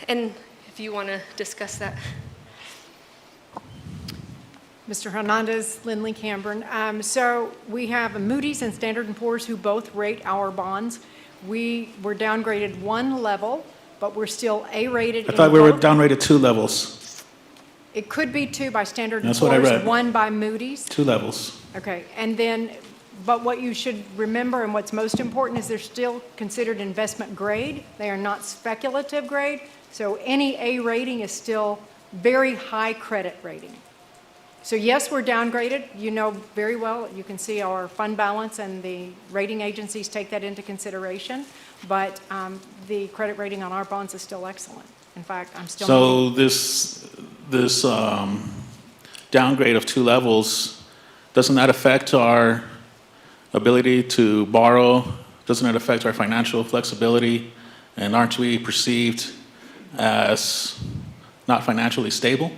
and if you want to discuss that. Mr. Hernandez, Lindley Camburn. So we have Moody's and Standard & Poor's who both rate our bonds. We were downgraded one level, but we're still A-rated. I thought we were downgraded 2 levels. It could be 2 by Standard & That's Poor's, what I read. 1 by Moody's. 2 levels. Okay, and then, but what you should remember and what's most important is they're still considered investment grade. They are not speculative grade. So any A rating is still very high credit rating. So yes, we're downgraded. You know very well, you can see our fund balance and the rating agencies take that into consideration, but the credit rating on our bonds is still excellent. In fact, I'm still... So this downgrade of 2 levels, doesn't that affect our ability to borrow? Doesn't it affect our financial flexibility? And aren't we perceived as not financially stable?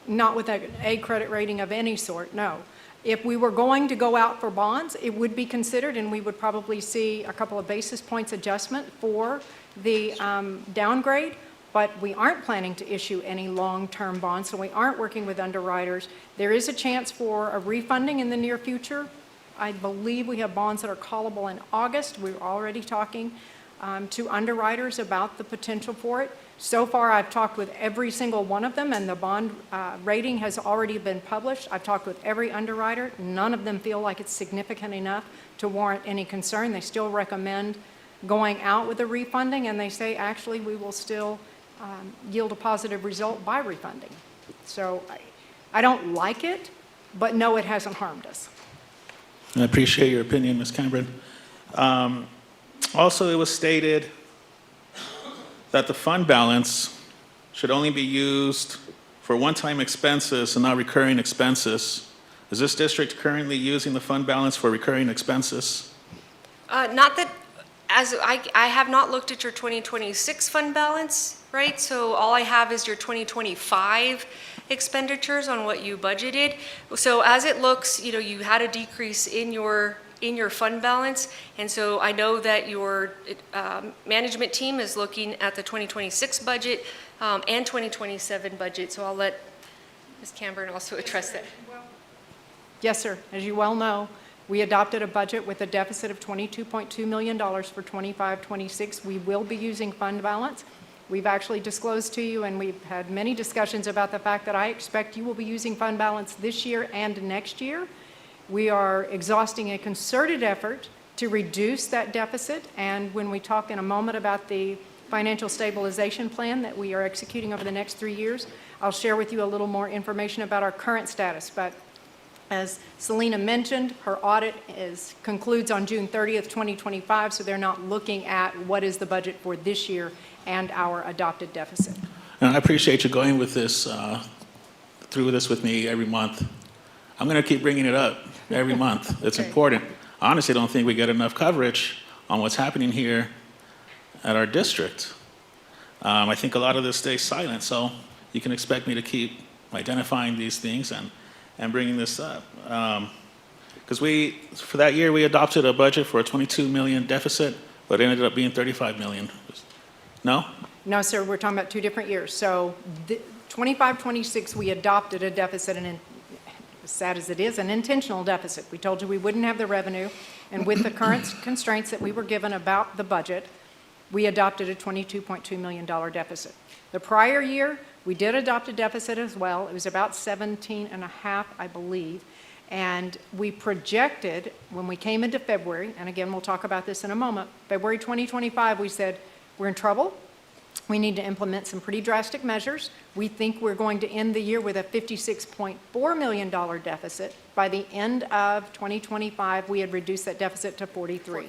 Not with a credit rating of any sort, no. If we were going to go out for bonds, it would be considered, and we would probably see a couple of basis points adjustment for the downgrade, but we aren't planning to issue any long-term bonds, so we aren't working with underwriters. There is a chance for a refunding in the near future. I believe we have bonds that are callable in August. We're already talking to underwriters about the potential for it. So far, I've talked with every single one of them, and the bond rating has already been published. I've talked with every underwriter. None of them feel like it's significant enough to warrant any concern. They still recommend going out with a refunding, and they say, actually, we will still yield a positive result by refunding. So I don't like it, but no, it hasn't harmed us. I appreciate your opinion, Ms. Cameron. Also, it was stated that the fund balance should only be used for one-time expenses and not recurring expenses. Is this district currently using the fund balance for recurring expenses? Not that, as I have not looked at your 2026 fund balance, right? So all I have is your 2025 expenditures on what you budgeted. So as it looks, you had a decrease in your fund balance, and so I know that your management team is looking at the 2026 budget and 2027 budget, so I'll let Ms. Camburn also address that. Yes, sir. As you well know, we adopted a budget with a deficit of $22.2 million for 25-26. We will be using fund balance. We've actually disclosed to you, and we've had many discussions about the fact that I expect you will be using fund balance this year and next year. We are exhausting a concerted effort to reduce that deficit, and when we talk in a moment about the financial stabilization plan that we are executing over the next 3 years, I'll share with you a little more information about our current status. But as Selena mentioned, her audit concludes on June 30th, 2025, so they're not looking at what is the budget for this year and our adopted deficit. And I appreciate you going with this, through this with me every month. I'm going to keep bringing it up every month. It's important. I honestly don't think we get enough coverage on what's happening here at our district. I think a lot of this stays silent, so you can expect me to keep identifying these things and bringing this up. Because for that year, we adopted a budget for a $22 million deficit, but it ended up being $35 million. No? No, sir, we're talking about 2 different years. So 25-26, we adopted a deficit, and as sad as it is, an intentional deficit. We told you we wouldn't have the revenue, and with the current constraints that we were given about the budget, we adopted a $22.2 million deficit. The prior year, we did adopt a deficit as well. It was about 17.5, I believe. And we projected, when we came into February, and again, we'll talk about this in a moment, February 2025, we said, we're in trouble. We need to implement some pretty drastic measures. We think we're going to end the year with a $56.4 million deficit. By the end of 2025, we had reduced that deficit to 43.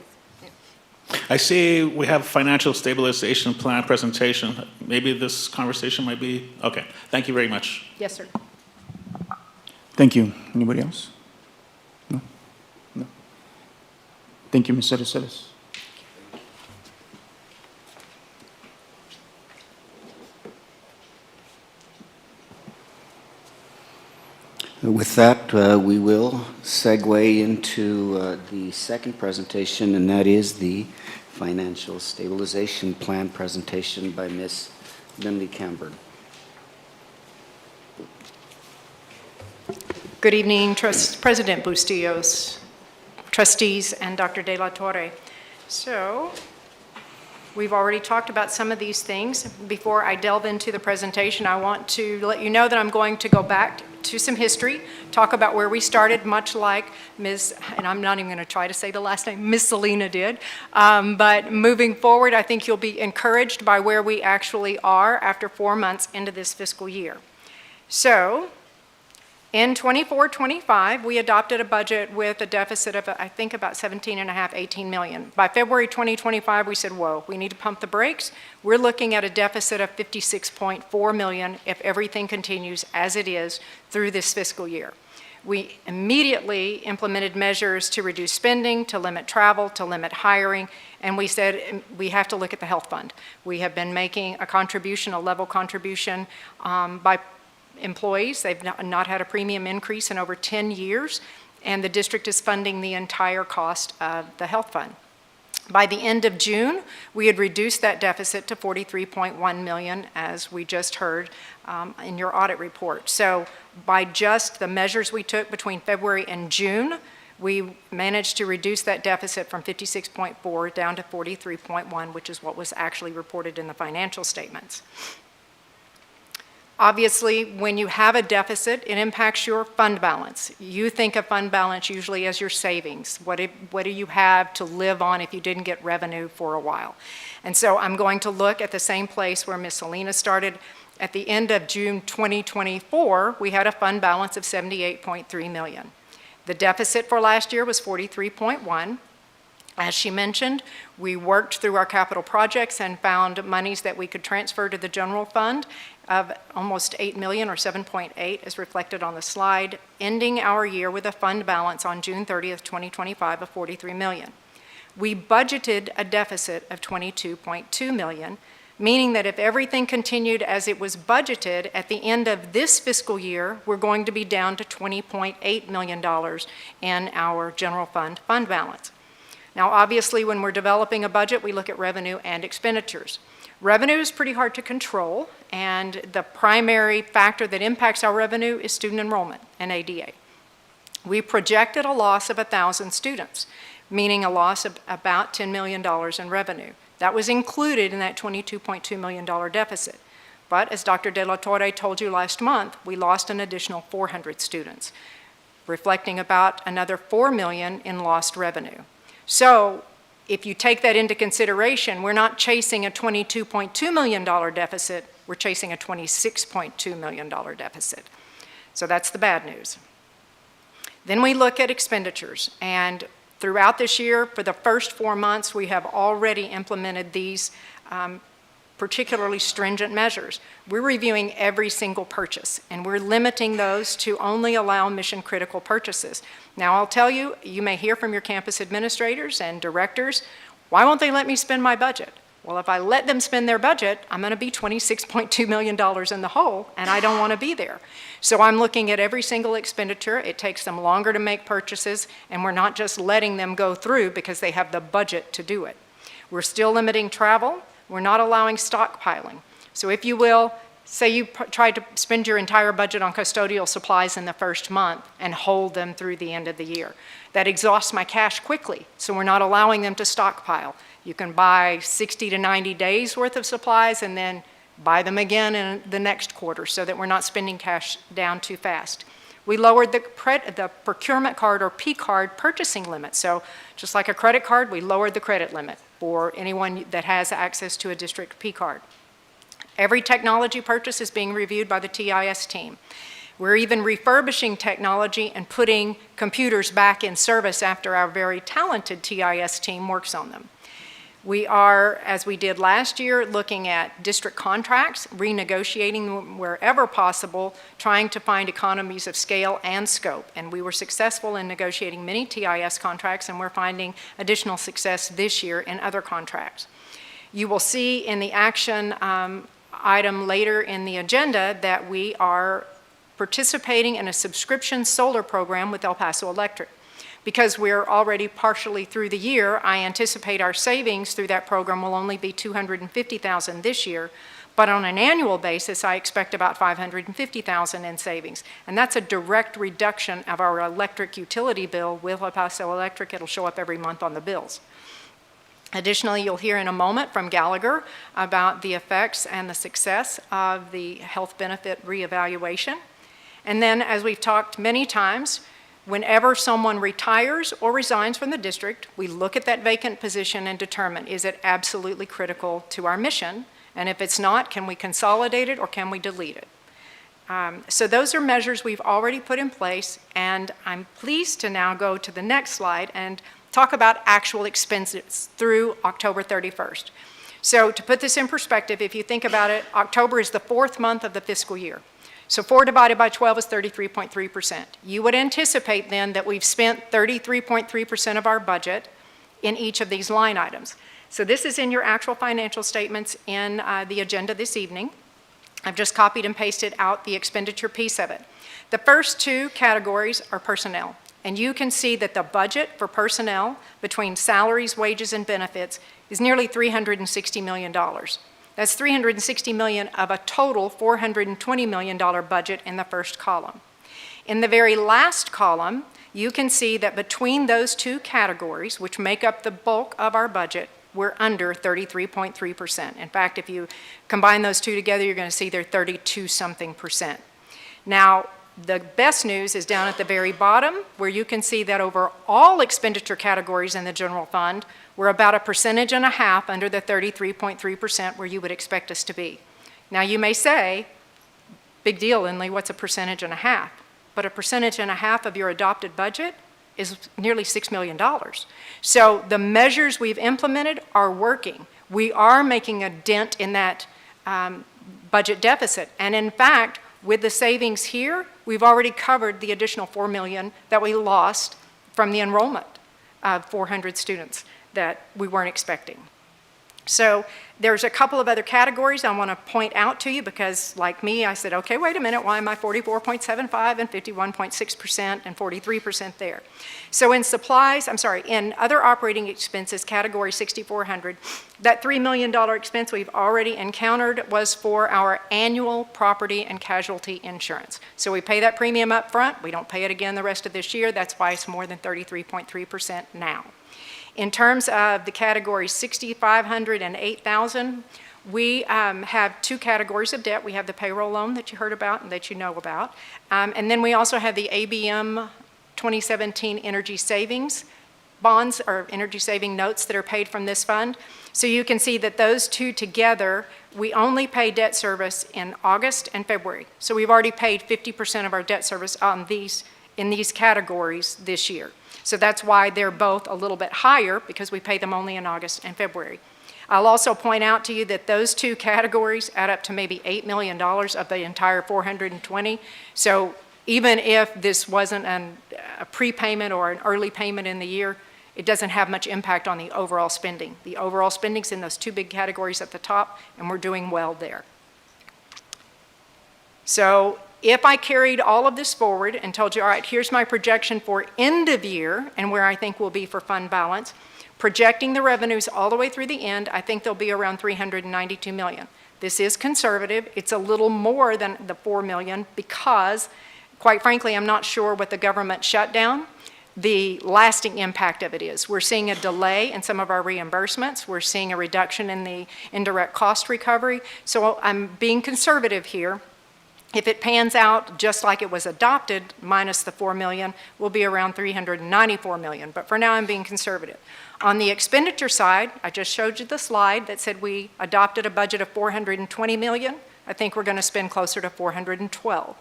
I see we have financial stabilization plan presentation. Maybe this conversation might be, okay. Thank you very much. Yes, sir. Thank you. Anybody else? No? No. Thank you, Ms. Ceres. With that, we will segue into the second presentation, and that is the Financial Stabilization Plan presentation by Ms. Lindley Camber. Good evening, President Bustillos, trustees, and Dr. De La Torre. So, we've already talked about some of these things. Before I delve into the presentation, I want to let you know that I'm going to go back to some history, talk about where we started, much like Ms., and I'm not even going to try to say the last name, Ms. Selena did. But moving forward, I think you'll be encouraged by where we actually are after 4 months into this fiscal year. So, in 24-25, we adopted a budget with a deficit of, I think, about 18 million. By February 2025, we said, whoa, we need to pump the brakes. We're looking at a deficit of 56.4 million if everything continues as it is through this fiscal year. We immediately implemented measures to reduce spending, to limit travel, to limit hiring, and we said we have to look at the health fund. We have been making a contribution, a level contribution by employees. They've not had a premium increase in over 10 years, and the district is funding the entire cost of the health fund. By the end of June, we had reduced that deficit to 43.1 million, as we just heard in your audit report. So by just the measures we took between February and June, we managed to reduce that deficit from 56.4 down to 43.1, which is what was actually reported in the financial statements. Obviously, when you have a deficit, it impacts your fund balance. You think of fund balance usually as your savings. What do you have to live on if you didn't get revenue for a while? And so I'm going to look at the same place where Ms. Selena started. At the end of June 2024, we had a fund balance of 78.3 million. The deficit for last year was 43.1. As she mentioned, we worked through our capital projects and found monies that we could transfer to the general fund of almost 8 million, or 7.8, as reflected on the slide, ending our year with a fund balance on June 30th, 2025 of 43 million. We budgeted a deficit of 22.2 million, meaning that if everything continued as it was budgeted, at the end of this fiscal year, we're going to be down to $20.8 million in our general fund balance. Now, obviously, when we're developing a budget, we look at revenue and expenditures. Revenue is pretty hard to control, and the primary factor that impacts our revenue is student enrollment and ADA. We projected a loss of 1,000 students, meaning a loss of about $10 million in revenue. That was included in that $22.2 million deficit. But as Dr. De La Torre told you last month, we lost an additional 400 students, reflecting about another $4 million in lost revenue. So if you take that into consideration, we're not chasing a $22.2 million deficit, we're chasing a $26.2 million deficit. So that's the bad news. Then we look at expenditures, and throughout this year, for the first 4 months, we have already implemented these particularly stringent measures. We're reviewing every single purchase, and we're limiting those to only allow mission-critical purchases. Now, I'll tell you, you may hear from your campus administrators and directors, why won't they let me spend my budget? Well, if I let them spend their budget, I'm going to be $26.2 million in the hole, and I don't want to be there. So I'm looking at every single expenditure. It takes them longer to make purchases, and we're not just letting them go through because they have the budget to do it. We're still limiting travel. We're not allowing stockpiling. So if you will, Say you tried to spend your entire budget on custodial supplies in the first month and hold them through the end of the year. That exhausts my cash quickly, so we're not allowing them to stockpile. You can buy 60 to 90 days worth of supplies and then buy them again in the next quarter so that we're not spending cash down too fast. We lowered the procurement card or P card purchasing limit. So just like a credit card, we lowered the credit limit for anyone that has access to a district P card. Every technology purchase is being reviewed by the TIS team. We're even refurbishing technology and putting computers back in service after our very talented TIS team works on them. We are, as we did last year, looking at district contracts, renegotiating them wherever possible, trying to find economies of scale and scope. And we were successful in negotiating many TIS contracts, and we're finding additional success this year in other contracts. You will see in the action item later in the agenda that we are participating in a subscription solar program with El Paso Electric. Because we're already partially through the year, I anticipate our savings through that program will only be $250,000 this year, but on an annual basis, I expect about $550,000 in savings. And that's a direct reduction of our electric utility bill with El Paso Electric. It'll show up every month on the bills. Additionally, you'll hear in a moment from Gallagher about the effects and the success of the health benefit reevaluation. And then, as we've talked many times, whenever someone retires or resigns from the district, we look at that vacant position and determine, is it absolutely critical to our mission? And if it's not, can we consolidate it or can we delete it? So those are measures we've already put in place, and I'm pleased to now go to the next slide and talk about actual expenses through October 31st. So to put this in perspective, if you think about it, October is the 4th month of the fiscal year. So 4 divided by 12 is 33.3%. You would anticipate then that we've spent 33.3% of our budget in each of these line items. So this is in your actual financial statements in the agenda this evening. I've just copied and pasted out the expenditure piece of it. The first two categories are personnel. And you can see that the budget for personnel between salaries, wages, and benefits is nearly $360 million. That's $360 million of a total $420 million budget in the first column. In the very last column, you can see that between those two categories, which make up the bulk of our budget, we're under 33.3%. In fact, if you combine those two together, you're going to see they're 32-something%. Now, the best news is down at the very bottom, where you can see that over all expenditure categories in the general fund, we're about 1.5% under the 33.3% where you would expect us to be. Now, you may say, big deal, Lindley, what's 1.5%? But 1.5% of your adopted budget is nearly $6 million. So the measures we've implemented are working. We are making a dent in that budget deficit. And in fact, with the savings here, we've already covered the additional $4 million that we lost from the enrollment of 400 students that we weren't expecting. So there's a couple of other categories I want to point out to you because, like me, I said, okay, wait a minute, why am I 44.75 and 51.6% and 43% there? So in supplies, in other operating expenses, category 6400, that $3 million expense we've already encountered was for our annual property and casualty insurance. So we pay that premium up front. We don't pay it again the rest of this year. That's why it's more than 33.3% now. In terms of the categories 6,500 and 8,000, we have two categories of debt. We have the payroll loan that you heard about and that you know about. And then we also have the ABM 2017 energy savings bonds or energy saving notes that are paid from this fund. So you can see that those two together, we only pay debt service in August and February. So we've already paid 50% of our debt service on in these categories this year. So that's why they're both a little bit higher because we pay them only in August and February. I'll also point out to you that those two categories add up to maybe $8 million of the entire 420. So even if this wasn't a prepayment or an early payment in the year, it doesn't have much impact on the overall spending. The overall spending's in those two big categories at the top, and we're doing well there. So if I carried all of this forward and told you, all right, here's my projection for end of year and where I think we'll be for fund balance, projecting the revenues all the way through the end, I think they'll be around $392 million. This is conservative. It's a little more than the 4 million because, quite frankly, I'm not sure what the government shutdown, the lasting impact of it is. We're seeing a delay in some of our reimbursements. We're seeing a reduction in the indirect cost recovery. So I'm being conservative here. If it pans out just like it was adopted, minus the 4 million, we'll be around 394 million. But for now, I'm being conservative. On the expenditure side, I just showed you the slide that said we adopted a budget of 420 million. I think we're going to spend closer to 412.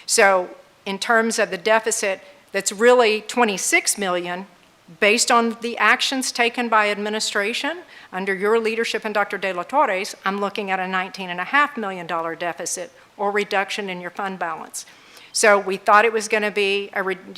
So in terms of the deficit, that's really 26 million based on the actions taken by administration under your leadership and Dr. De La Torre's. I'm looking at a $19.5 million deficit or reduction in your fund balance. So we thought it was going to be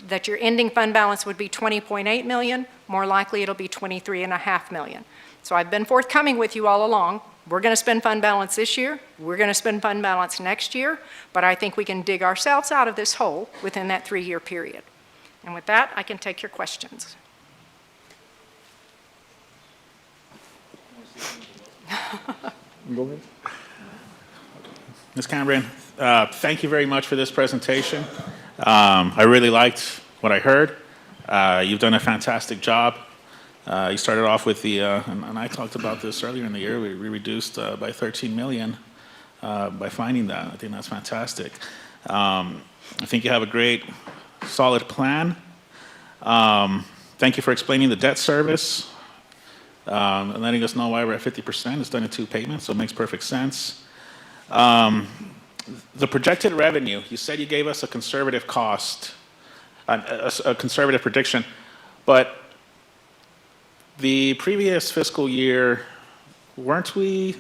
that your ending fund balance would be 20.8 million. More likely it'll be 23.5 million. So I've been forthcoming with you all along. We're going to spend fund balance this year. We're going to spend fund balance next year. But I think we can dig ourselves out of this hole within that 3-year period. And with that, I can take your questions. Go ahead. Ms. Cameron, thank you very much for this presentation. I really liked what I heard. You've done a fantastic job. You started off with the, and I talked about this earlier in the year, we reduced by 13 million by finding that. I think that's fantastic. I think you have a great, solid plan. Thank you for explaining the debt service and letting us know why we're at 50%. It's done in 2 payments, so it makes perfect sense. The projected revenue, you said you gave us a conservative cost, a conservative prediction, but the previous fiscal year, weren't we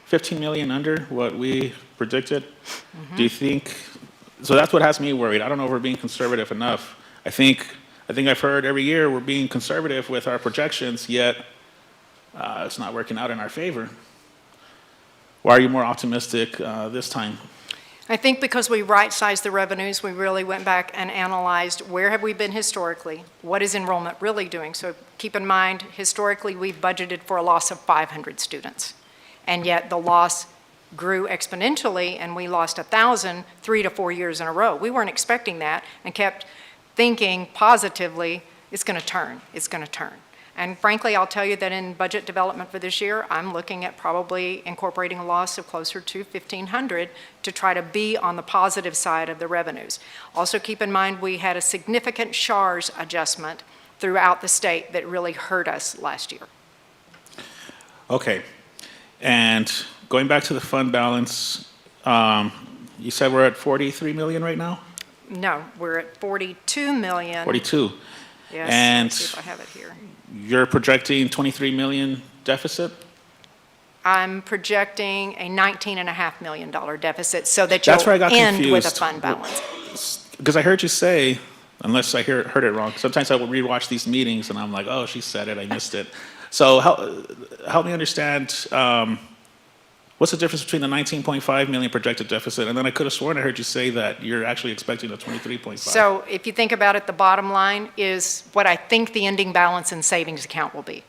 15 million under what we predicted? Do you think, so that's what has me worried. I don't know if we're being conservative enough. I think I've heard every year we're being conservative with our projections, yet it's not working out in our favor. Why are you more optimistic this time? I think because we right-sized the revenues, we really went back and analyzed where have we been historically, what is enrollment really doing. So keep in mind, historically we've budgeted for a loss of 500 students, and yet the loss grew exponentially and we lost 1,000 3 to 4 years in a row. We weren't expecting that and kept thinking positively, it's going to turn, it's going to turn. And frankly, I'll tell you that in budget development for this year, I'm looking at probably incorporating a loss of closer to 1,500 to try to be on the positive side of the revenues. Also keep in mind, we had a significant SHARS adjustment throughout the state that really hurt us last year. Okay, and going back to the fund balance, you said we're at 43 million right now? No, we're at 42 million. 42. Yes, and let's see if I have it here. You're projecting 23 million deficit? I'm projecting a $19.5 million deficit so that That's where I you'll got end with a confused. fund balance. Because I heard you say, unless I heard it wrong, sometimes I will rewatch these meetings and I'm like, oh, she said it, I missed it. So help me understand, what's the difference between the 19.5 million projected deficit, and then I could have sworn I heard you say that you're actually expecting a 23.5. So if you think about it, the bottom line is what I think the ending balance in savings account will be.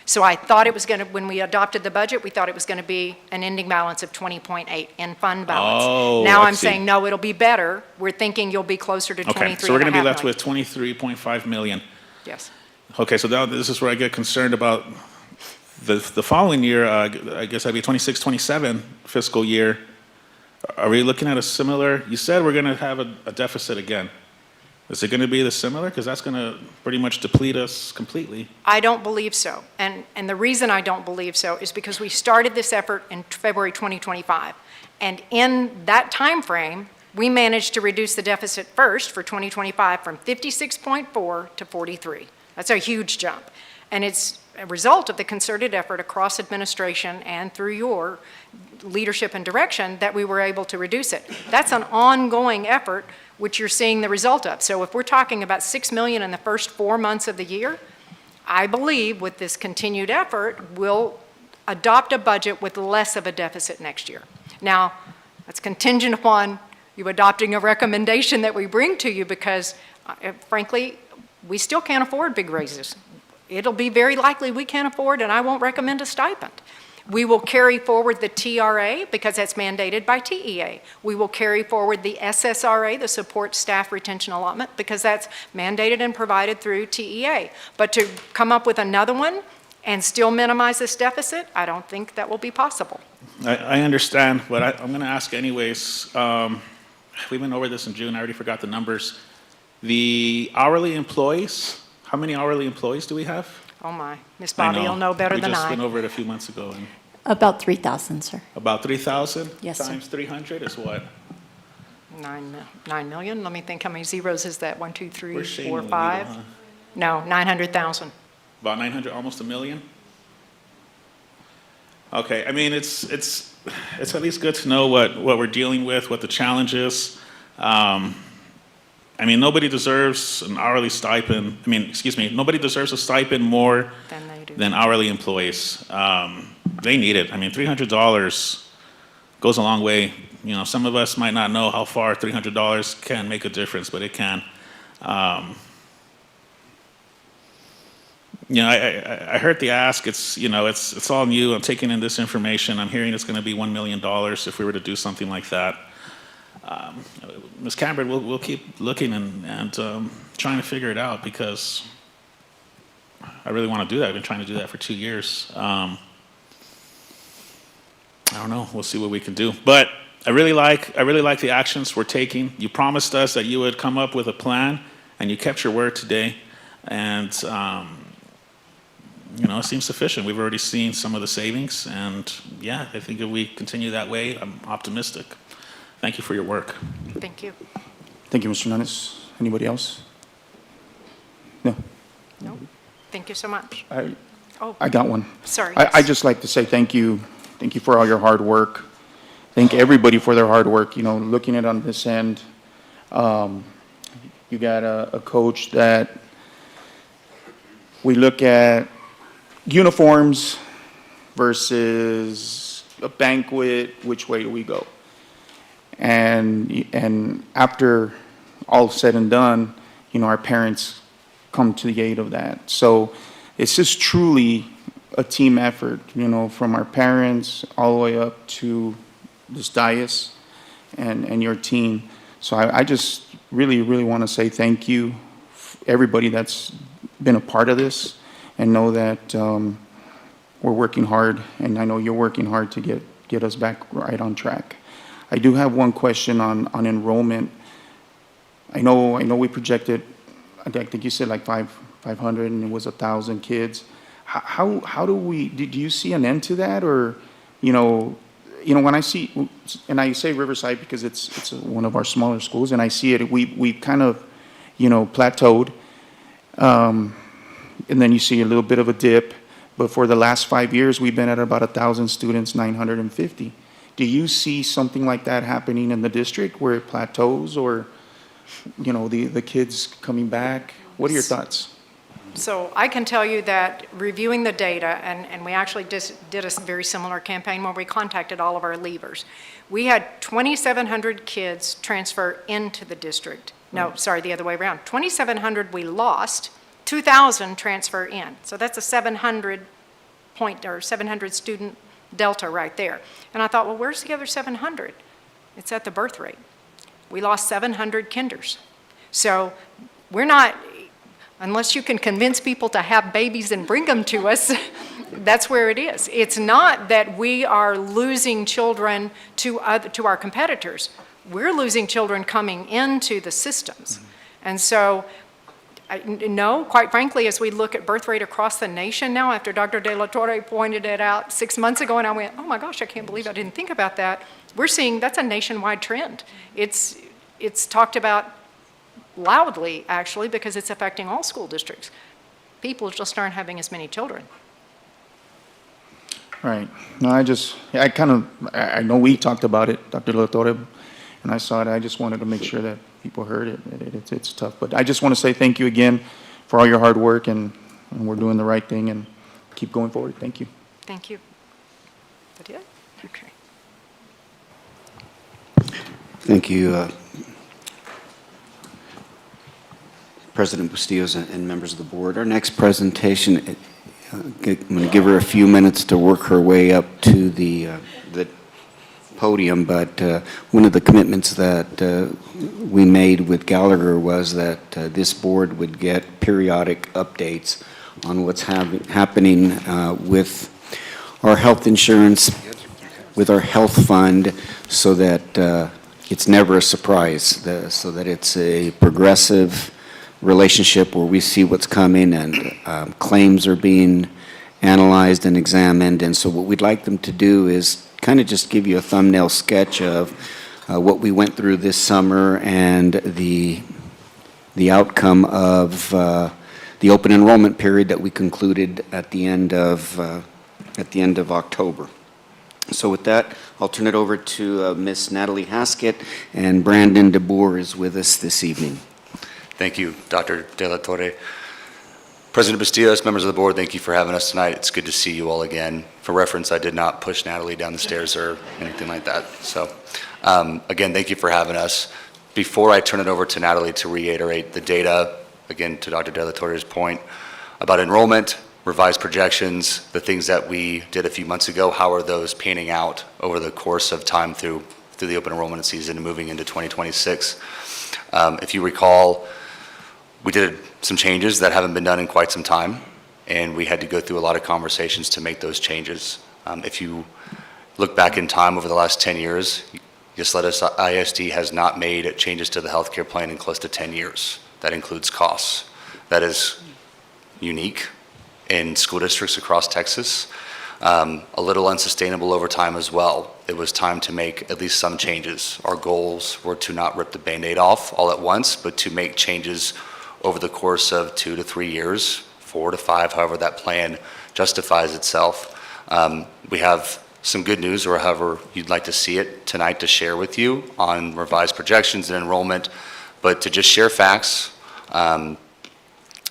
So I thought it was going to, when we adopted the budget, we thought it was going to be an ending balance of 20.8 in fund balance. Oh, now I I'm see. saying, no, it'll be better. We're thinking you'll be closer to 23.5 Okay, so we're going to be left million. with 23.5 million. Yes. Okay, so now this is where I get concerned about the following year, I guess that'd be 26, 27 fiscal year. Are we looking at a similar, you said we're going to have a deficit again. Is it going to be the similar? Because that's going to pretty much deplete us completely. I don't believe so. And the reason I don't believe so is because we started this effort in February 2025. And in that time frame, we managed to reduce the deficit first for 2025 from 56.4 to 43. That's a huge jump. And it's a result of the concerted effort across administration and through your leadership and direction that we were able to reduce it. That's an ongoing effort, which you're seeing the result of. So if we're talking about 6 million in the first 4 months of the year, I believe with this continued effort, we'll adopt a budget with less of a deficit next year. Now, that's contingent upon you adopting a recommendation that we bring to you because, frankly, we still can't afford big raises. It'll be very likely we can't afford, and I won't recommend a stipend. We will carry forward the TRA because that's mandated by TEA. We will carry forward the SSRA, the Support Staff Retention Allotment, because that's mandated and provided through TEA. But to come up with another one and still minimize this deficit, I don't think that will be possible. I understand, but I'm going to ask anyways. We went over this in June. I already forgot the numbers. The hourly employees, how many hourly employees do we have? Oh my, Ms. Bobby will know better than We just I. went over it a few months ago. And About 3,000, sir. about 3,000 Yes, sir. times 300 is what? 9 million, let me think, how many zeros is that? 1, 2, 3, We're shading 4, the 5? needle, huh? No, 900,000. About 900, almost a million? Okay, I mean, it's at least good to know what we're dealing with, what the challenge is. I mean, nobody deserves an hourly stipend. I mean, excuse me, nobody deserves a stipend more than hourly employees. They need it. I mean, $300 goes a long way. You know, some of us might not know how far $300 can make a difference, but it can. You know, I heard the ask. It's, you know, it's all new. I'm taking in this information. I'm hearing it's going to be $1 million if we were to do something like that. Ms. Cambridge, we'll keep looking and trying to figure it out because I really want to do that. I've been trying to do that for 2 years. I don't know. We'll see what we can do. But I really like the actions we're taking. You promised us that you would come up with a plan, and you kept your word today. And you know, it seems sufficient. We've already seen some of the savings, and yeah, I think if we continue that way, I'm optimistic. Thank you for your work. Thank you. Thank you, Mr. Nunes. Anybody else? No? No, thank you so much. I got one. Sorry. I just like to say thank you. Thank you for all your hard work. Thank everybody for their hard work. You know, looking at it on this end, you got a coach that we look at uniforms versus a banquet, which way do we go? And after all said and done, you know, our parents come to the aid of that. So it's just truly a team effort, you know, from our parents all the way up to this dais and your team. So I just really, really want to say thank you, everybody that's been a part of this, and know that we're working hard, and I know you're working hard to get us back right on track. I do have one question on enrollment. I know we projected, I think you said like 500 and it was 1,000 kids. How do you see an end to that? Or, you know, when I see, and I say Riverside because it's one of our smaller schools, and I see it, we've kind of, you know, plateaued. And then you see a little bit of a dip. But for the last 5 years, we've been at about 1,000 students, 950. Do you see something like that happening in the district where it plateaus, or, you know, the kids coming back? What are your thoughts? So I can tell you that reviewing the data, and we actually did a very similar campaign where we contacted all of our leavers. We had 2,700 kids transfer into the district. No, sorry, the other way around. 2,700 we lost, 2,000 transfer in. So that's a 700 student delta right there. And I thought, well, where's the other 700? It's at the birth rate. We lost 700 kinders. So we're not, unless you can convince people to have babies and bring them to us, that's where it is. It's not that we are losing children to our competitors. We're losing children coming into the systems. Mm-hmm. And so, no, quite frankly, as we look at birth rate across the nation now, after Dr. De La Torre pointed it out 6 months ago, and I went, oh my gosh, I can't believe I didn't think about that. We're seeing that's a nationwide trend. It's talked about loudly, actually, because it's affecting all school districts. People just aren't having as many children. Right. No, I know we talked about it, Dr. De La Torre, and I saw it. I just wanted to make sure that people heard it. It's tough. But I just want to say thank you again for all your hard work, and we're doing the right thing, and keep going forward. Thank you. Thank you. That it? Okay. Thank you, President Bustillos and members of the board. Our next presentation I'm going to give her a few minutes to work her way up to the podium, but one of the commitments that we made with Gallagher was that this board would get periodic updates on what's happening with our health insurance, with our health fund, so that it's never a surprise, so that it's a progressive relationship where we see what's coming and claims are being analyzed and examined. And so what we'd like them to do is kind of just give you a thumbnail sketch of what we went through this summer and the outcome of the open enrollment period that we concluded at the end of October. So with that, I'll turn it over to Ms. Natalie Haskett, and Brandon DeBoer is with us this evening. Thank you, Dr. De La Torre. President Bustillos, members of the board, thank you for having us tonight. It's good to see you all again. For reference, I did not push Natalie down the stairs or anything like that. So again, thank you for having us. Before I turn it over to Natalie to reiterate the data, again, to Dr. De La Torre's point about enrollment, revised projections, the things that we did a few months ago, how are those panning out over the course of time through the open enrollment season and moving into 2026. If you recall, we did some changes that haven't been done in quite some time, and we had to go through a lot of conversations to make those changes. If you look back in time over the last 10 years, Ysleta ISD has not made changes to the healthcare plan in close to 10 years. That includes costs. That is unique in school districts across Texas. A little unsustainable over time as well. It was time to make at least some changes. Our goals were to not rip the Band-Aid off all at once, but to make changes over the course of 2 to 3 years, 4 to 5, however that plan justifies itself. We have some good news, or however you'd like to see it tonight, to share with you on revised projections and enrollment, but to just share facts. And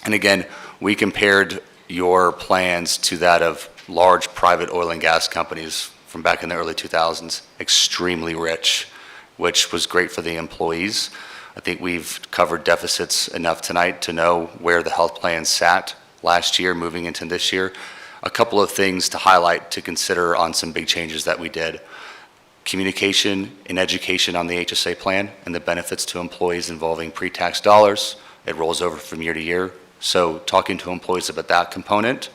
again, we compared your plans to that of large private oil and gas companies from back in the early 2000s, extremely rich, which was great for the employees. I think we've covered deficits enough tonight to know where the health plan sat last year, moving into this year. A couple of things to highlight, to consider on some big changes that we did. Communication and education on the HSA plan and the benefits to employees involving pre-tax dollars. It rolls over from year to year. So talking to employees about that component,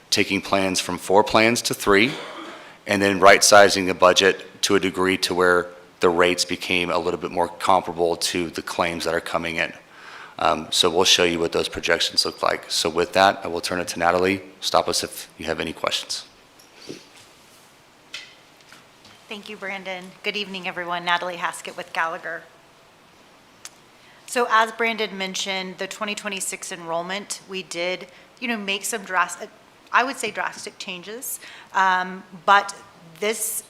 taking plans from 4 plans to 3, and then right-sizing the budget to a degree to where the rates became a little bit more comparable to the claims that are coming in. So we'll show you what those projections look like. So with that, I will turn it to Natalie. Stop us if you have any questions. Thank you, Brandon. Good evening, everyone. Natalie Haskett with Gallagher. So as Brandon mentioned, the 2026 enrollment, we did, make some drastic changes, but this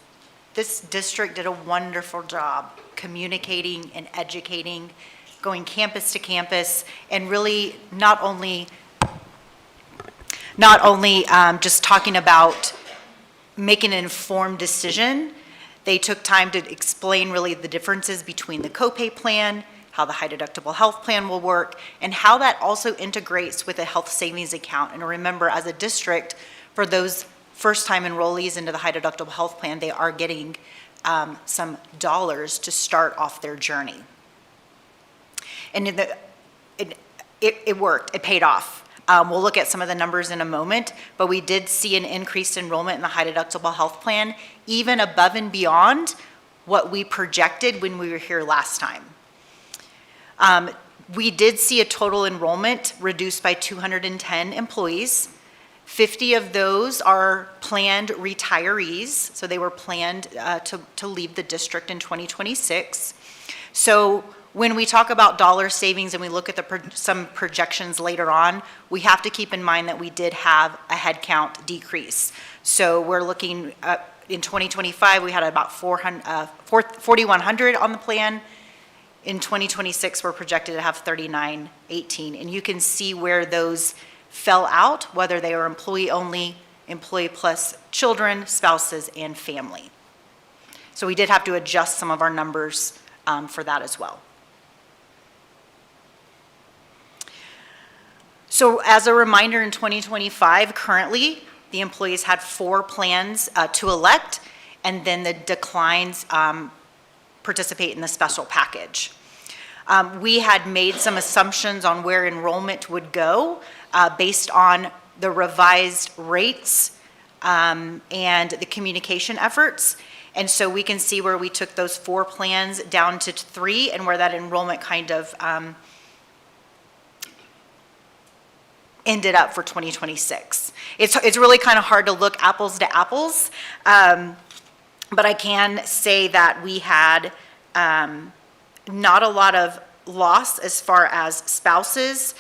district did a wonderful job communicating and educating, going campus to campus, and really not only just talking about making an informed decision. They took time to explain really the differences between the copay plan, how the high deductible health plan will work, and how that also integrates with a health savings account. And remember, as a district, for those first-time enrollees into the high deductible health plan, they are getting some dollars to start off their journey. And it worked, it paid off. We'll look at some of the numbers in a moment, but we did see an increased enrollment in the high deductible health plan, even above and beyond what we projected when we were here last time. We did see a total enrollment reduced by 210 employees. 50 of those are planned retirees, so they were planned to leave the district in 2026. So when we talk about dollar savings and we look at some projections later on, we have to keep in mind that we did have a headcount decrease. So we're looking at, in 2025, we had about 4,100 on the plan. In 2026, we're projected to have 3,918. And you can see where those fell out, whether they are employee only, employee plus children, spouses, and family. So we did have to adjust some of our numbers for that as well. So as a reminder, in 2025, currently, the employees had 4 plans to elect, and then the declines participate in the special package. We had made some assumptions on where enrollment would go based on the revised rates and the communication efforts. And so we can see where we took those 4 plans down to 3 and where that enrollment kind of ended up for 2026. It's really kind of hard to look apples to apples, but I can say that we had not a lot of loss as far as spouses.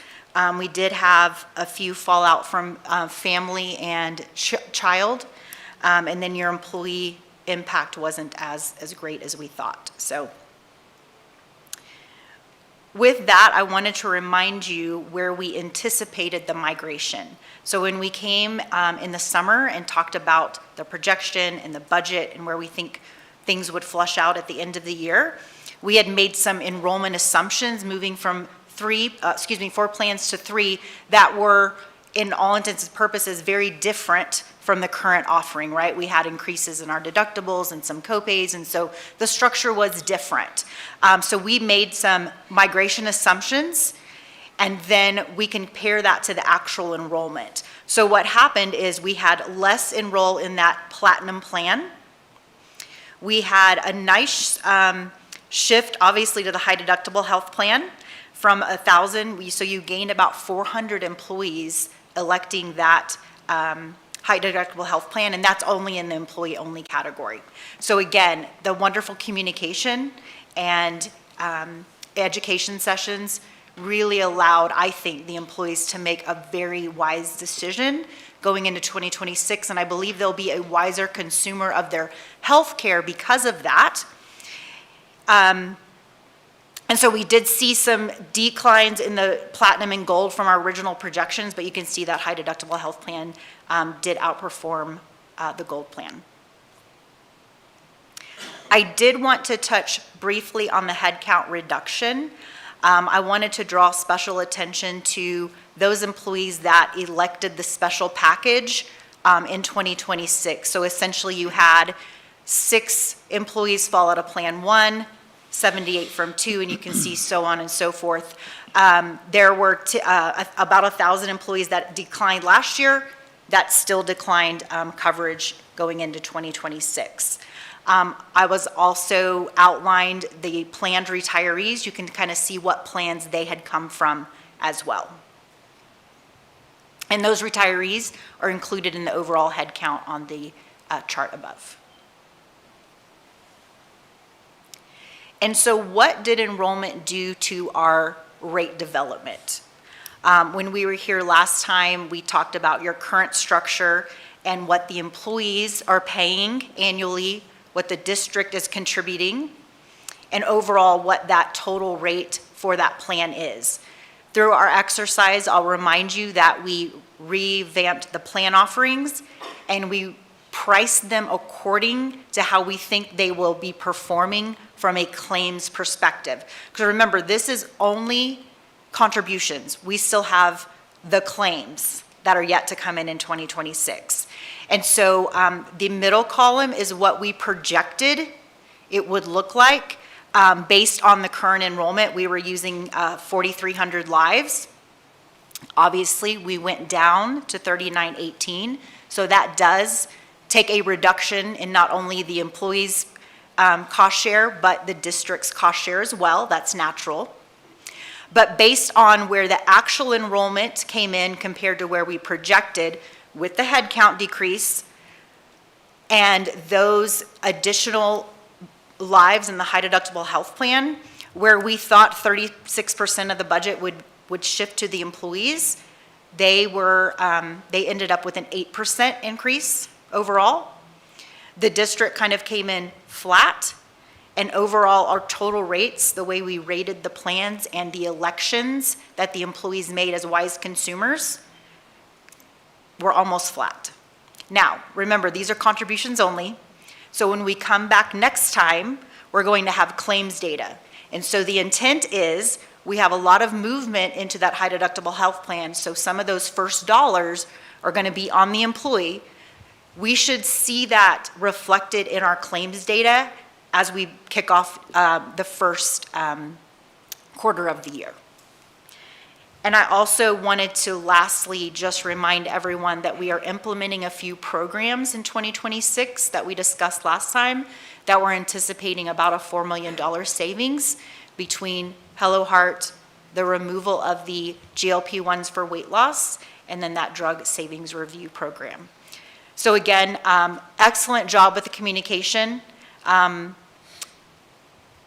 We did have a few fallout from family and child, and then your employee impact wasn't as great as we thought. So with that, I wanted to remind you where we anticipated the migration. So when we came in the summer and talked about the projection and the budget and where we think things would flush out at the end of the year, we had made some enrollment assumptions moving from 4 plans to 3 that were, in all intents and purposes, very different from the current offering, right? We had increases in our deductibles and some copays, and so the structure was different. So we made some migration assumptions, and then we compare that to the actual enrollment. So what happened is we had less enroll in that platinum plan. We had a nice shift, obviously, to the high deductible health plan from 1,000. So you gained about 400 employees electing that high deductible health plan, and that's only in the employee-only category. So again, the wonderful communication and education sessions really allowed, I think, the employees to make a very wise decision going into 2026, and I believe they'll be a wiser consumer of their health care because of that. And so we did see some declines in the platinum and gold from our original projections, but you can see that high deductible health plan did outperform the gold plan. I did want to touch briefly on the headcount reduction. I wanted to draw special attention to those employees that elected the special package in 2026. So essentially you had 6 employees fall out of Plan 1, 78 from 2, and you can see so on and so forth. There were about 1,000 employees that declined last year that still declined coverage going into 2026. I was also outlined the planned retirees. You can kind of see what plans they had come from as well. And those retirees are included in the overall head count on the chart above. And so what did enrollment do to our rate development? When we were here last time, we talked about your current structure and what the employees are paying annually, what the district is contributing, and overall what that total rate for that plan is. Through our exercise, I'll remind you that we revamped the plan offerings and we priced them according to how we think they will be performing from a claims perspective. Because remember, this is only contributions. We still have the claims that are yet to come in 2026. And so the middle column is what we projected it would look like based on the current enrollment. We were using 4,300 lives. Obviously, we went down to 3,918. So that does take a reduction in not only the employees' cost share, but the district's cost share as well. That's natural. But based on where the actual enrollment came in compared to where we projected, with the headcount decrease and those additional lives in the high deductible health plan, where we thought 36% of the budget would shift to the employees, they ended up with an 8% increase overall. The district kind of came in flat, and overall our total rates, the way we rated the plans and the elections that the employees made as wise consumers, were almost flat. Now, remember, these are contributions only, so when we come back next time, we're going to have claims data. And so the intent is we have a lot of movement into that high deductible health plan, so some of those first dollars are going to be on the employee. We should see that reflected in our claims data as we kick off the first quarter of the year. And I also wanted to lastly just remind everyone that we are implementing a few programs in 2026 that we discussed last time that we're anticipating about a $4 million savings between Hello Heart, the removal of the GLP-1s for weight loss, and then that drug savings review program. So again, excellent job with the communication.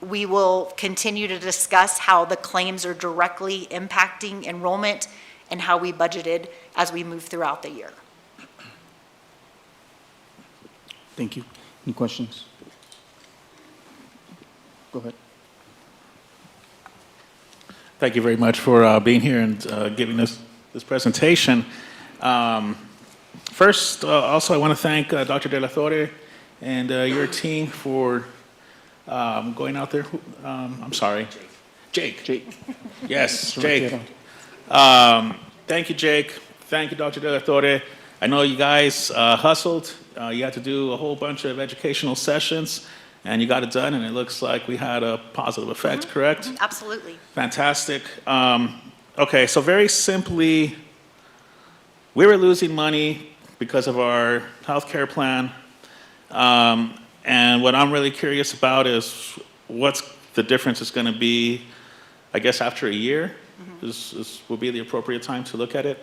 We will continue to discuss how the claims are directly impacting enrollment and how we budgeted as we move throughout the year. Thank you. Any questions? Go ahead. Thank you very much for being here and giving us this presentation. First, also I want to thank Dr. De La Torre and your team for going out there. I'm sorry. Jake. Yes, Jake. Thank you, Jake. Thank you, Dr. De La Torre. I know you guys hustled. You had to do a whole bunch of educational sessions, and you got it done, and it looks like we had a positive effect, correct? Absolutely. Fantastic. Okay, so very simply, we were losing money because of our healthcare plan. And what I'm really curious about is what's the difference is going to be, I guess, after a year will be the appropriate time to look at it.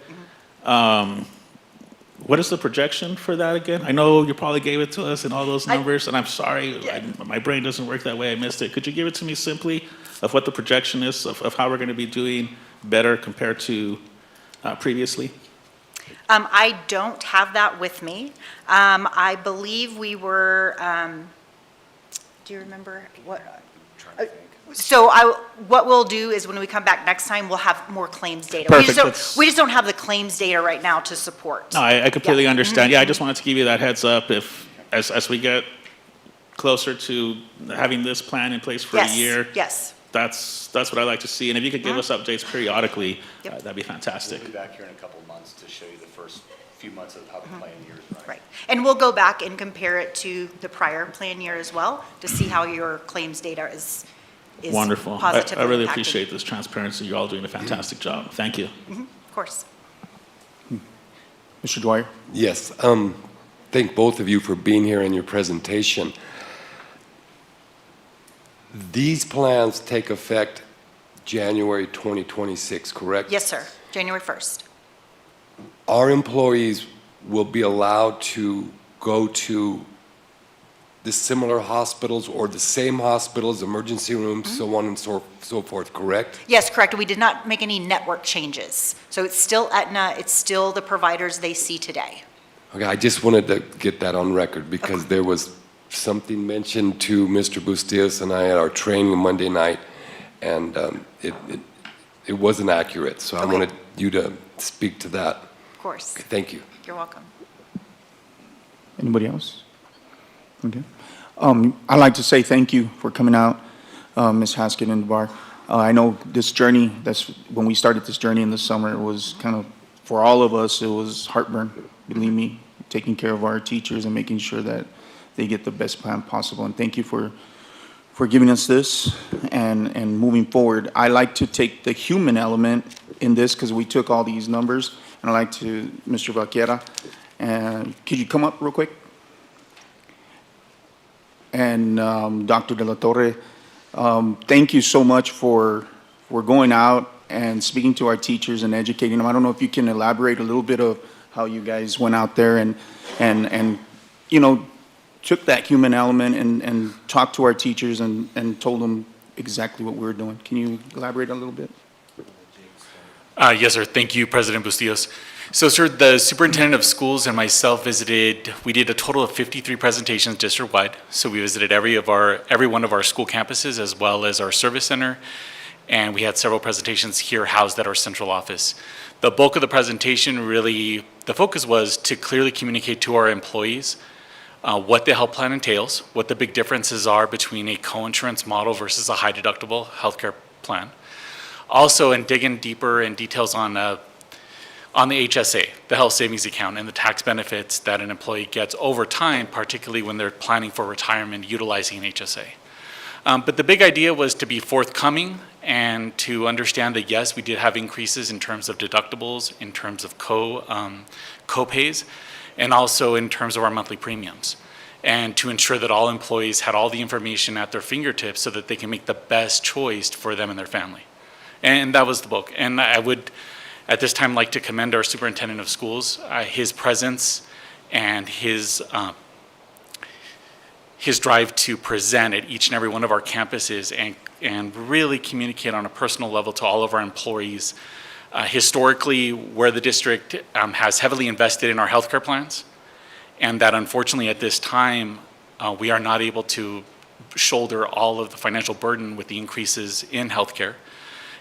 What is the projection for that again? I know you probably gave it to us in all those numbers, and I'm sorry, my brain doesn't work that way. I missed it. Could you give it to me simply of what the projection is of how we're going to be doing better compared to previously? I don't have that with me. I believe we were, do you remember what? So what we'll do is when we come back next time, we'll have more claims data. Perfect. We just don't have the claims data right now to support. No, I completely understand. Yeah, I just wanted to give you that heads up as we get closer to having this plan in place for a year. Yes. That's what I like to see. And if you could give us updates periodically, that'd be fantastic. We'll be back here in a couple of months to show you the first few months of how the plan year is running. Right. And we'll go back and compare it to the prior plan year as well to see how your claims data is wonderful. Positively I really impacted. appreciate this transparency. You're all doing a fantastic job. Thank you. Of course. Mr. Dwyer? Yes, thank both of you for being here and your presentation. These plans take effect January 2026, correct? Yes, sir. January 1st. Our employees will be allowed to go to the similar hospitals or the same hospitals, emergency rooms, so on and so forth, correct? Yes, correct. We did not make any network changes. So it's still Aetna, it's still the providers they see today. Okay, I just wanted to get that on record because there was something mentioned to Mr. Bustillos and I at our training Monday night, and it wasn't accurate. So I wanted you to speak to that. Of course. Okay, thank you. You're welcome. Anybody else? Okay. I'd like to say thank you for coming out, Ms. Haskett and Bar. I know this journey, when we started this journey in the summer, it was kind of, for all of us, it was heartburn, believe me, taking care of our teachers and making sure that they get the best plan possible. And thank you for giving us this and moving forward. I like to take the human element in this because we took all these numbers, and I'd like to, Mr. Vaquera, and could you come up real quick? And Dr. De La Torre, thank you so much for going out and speaking to our teachers and educating them. I don't know if you can elaborate a little bit of how you guys went out there and you know, took that human element and talked to our teachers and told them exactly what we were doing. Can you elaborate a little bit? Yes, sir. Thank you, President Bustillos. So, sir, the superintendent of schools and myself we did a total of 53 presentations district-wide. So we visited every one of our school campuses as well as our service center. And we had several presentations here housed at our central office. The bulk of the presentation the focus was to clearly communicate to our employees what the health plan entails, what the big differences are between a co-insurance model versus a high deductible healthcare plan. Also, and dig in deeper in details on the HSA, the health savings account, and the tax benefits that an employee gets over time, particularly when they're planning for retirement utilizing an HSA. But the big idea was to be forthcoming and to understand that, yes, we did have increases in terms of deductibles, in terms of co-pays, and also in terms of our monthly premiums, and to ensure that all employees had all the information at their fingertips so that they can make the best choice for them and their family. And that was the book. And I would, at this time, like to commend our superintendent of schools, his presence and his drive to present at each and every one of our campuses and really communicate on a personal level to all of our employees. Historically, where the district has heavily invested in our healthcare plans, and that unfortunately at this time, we are not able to shoulder all of the financial burden with the increases in healthcare.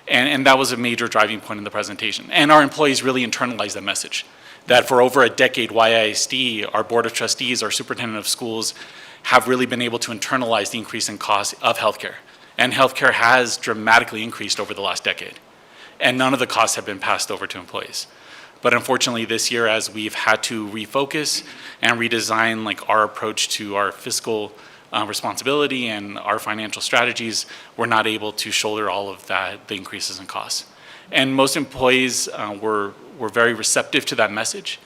And that was a major driving point in the presentation. And our employees really internalized that message, that for over a decade, YISD, our Board of Trustees, our Superintendent of Schools, have really been able to internalize the increase in cost of healthcare. And healthcare has dramatically increased over the last decade. And none of the costs have been passed over to employees. But unfortunately this year, as we've had to refocus and redesign our approach to our fiscal responsibility and our financial strategies, we're not able to shoulder all of that, the increases in costs. And most employees were very receptive to that message.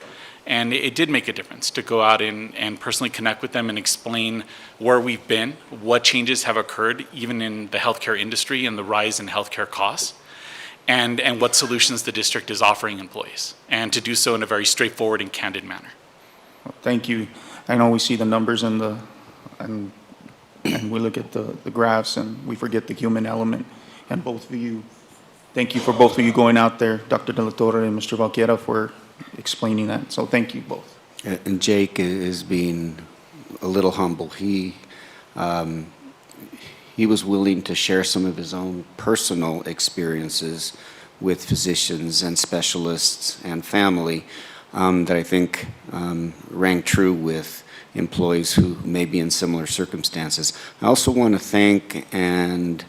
And it did make a difference to go out and personally connect with them and explain where we've been, what changes have occurred, even in the healthcare industry and the rise in healthcare costs, and what solutions the district is offering employees, and to do so in a very straightforward and candid manner. Thank you. I know we see the numbers and we look at the graphs and we forget the human element. And both of you, thank you for both of you going out there, Dr. De La Torre and Mr. Valquera, for explaining that. So thank you both. And Jake is being a little humble. He was willing to share some of his own personal experiences with physicians and specialists and family that I think rang true with employees who may be in similar circumstances. I also want to thank and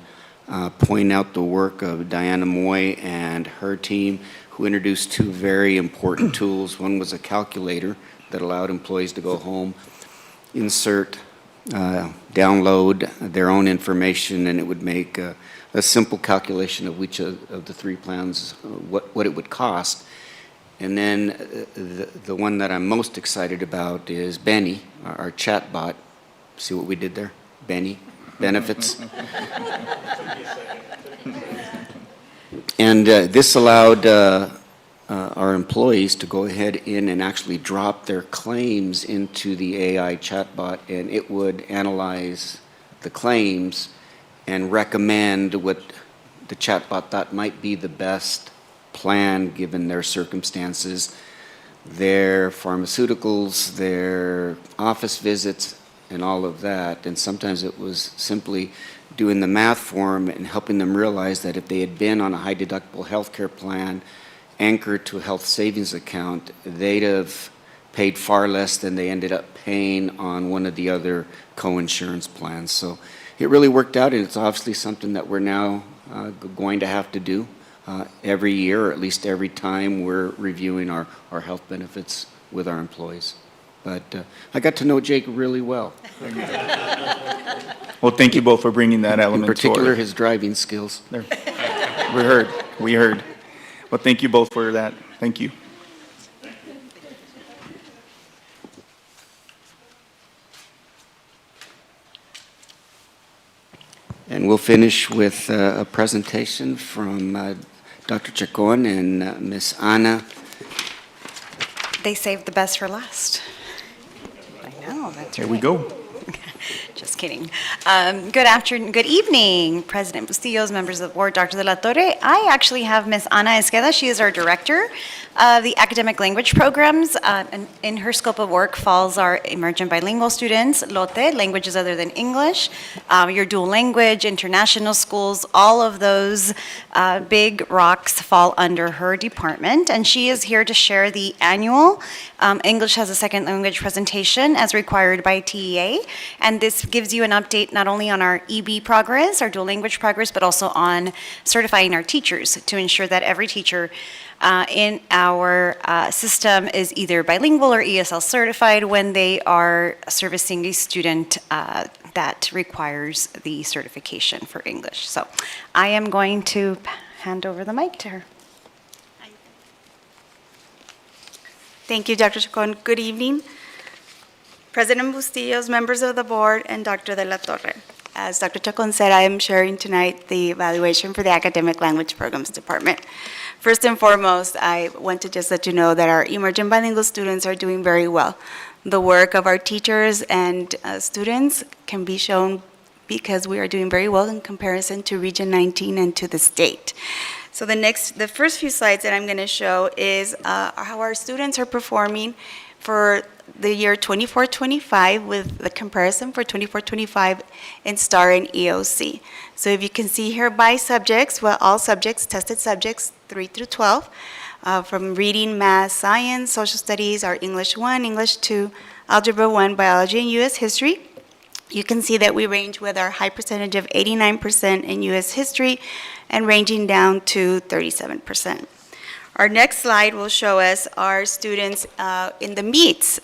point out the work of Diana Moy and her team, who introduced two very important tools. One was a calculator that allowed employees to go home, insert, download their own information, and it would make a simple calculation of which of the three plans, what it would cost. And then the one that I'm most excited about is Benny, our chat bot. See what we did there? Benny, benefits. And this allowed our employees to go ahead in and actually drop their claims into the AI chatbot, and it would analyze the claims and recommend what the chatbot thought might be the best plan given their circumstances, their pharmaceuticals, their office visits, and all of that. And sometimes it was simply doing the math for them and helping them realize that if they had been on a high deductible healthcare plan anchored to a health savings account, they'd have paid far less than they ended up paying on one of the other co-insurance plans. So it really worked out, and it's obviously something that we're now going to have to do every year, or at least every time we're reviewing our health benefits with our employees. But I got to know Jake really well. Well, thank you both for bringing that element In particular, forward. his driving skills. There. We heard. Well, thank you both for that. Thank you. And we'll finish with a presentation from Dr. Chacon and Ms. Ana. They saved the best for last. I know, that's Here right. we go. Just kidding. Good evening, President Bustillos, members of the board, Dr. De La Torre. I actually have Ms. Ana Esqueda. She is our director The academic language programs, in her scope of work falls our emergent bilingual students, LOTE, languages other than English, your dual language, international schools, all of those big rocks fall under her department. And she is here to share the annual English as a second language presentation as required by TEA. And this gives you an update not only on our EB progress, our dual language progress, but also on certifying our teachers to ensure that every teacher in our system is either bilingual or ESL certified when they are servicing a student that requires the certification for English. So I am going to hand over the mic to her. Thank you, Dr. Chacon. Good evening. President Bustillos, members of the board, and Dr. De La Torre. As Dr. Chacon said, I am sharing tonight the evaluation for the Academic Language Programs Department. First and foremost, I want to just let you know that our emergent bilingual students are doing very well. The work of our teachers and students can be shown because we are doing very well in comparison to Region 19 and to the state. So the first few slides that I'm going to show is how our students are performing for the year 24-25 with the comparison for 24-25 in STAR and EOC. So if you can see here by subjects, well, all subjects, tested subjects 3 through 12, from reading, math, science, social studies, our English 1, English 2, Algebra 1, biology, and U.S. history. You can see that we range with our high percentage of 89% in U.S. history and ranging down to 37%. Our next slide will show us our students in the meets.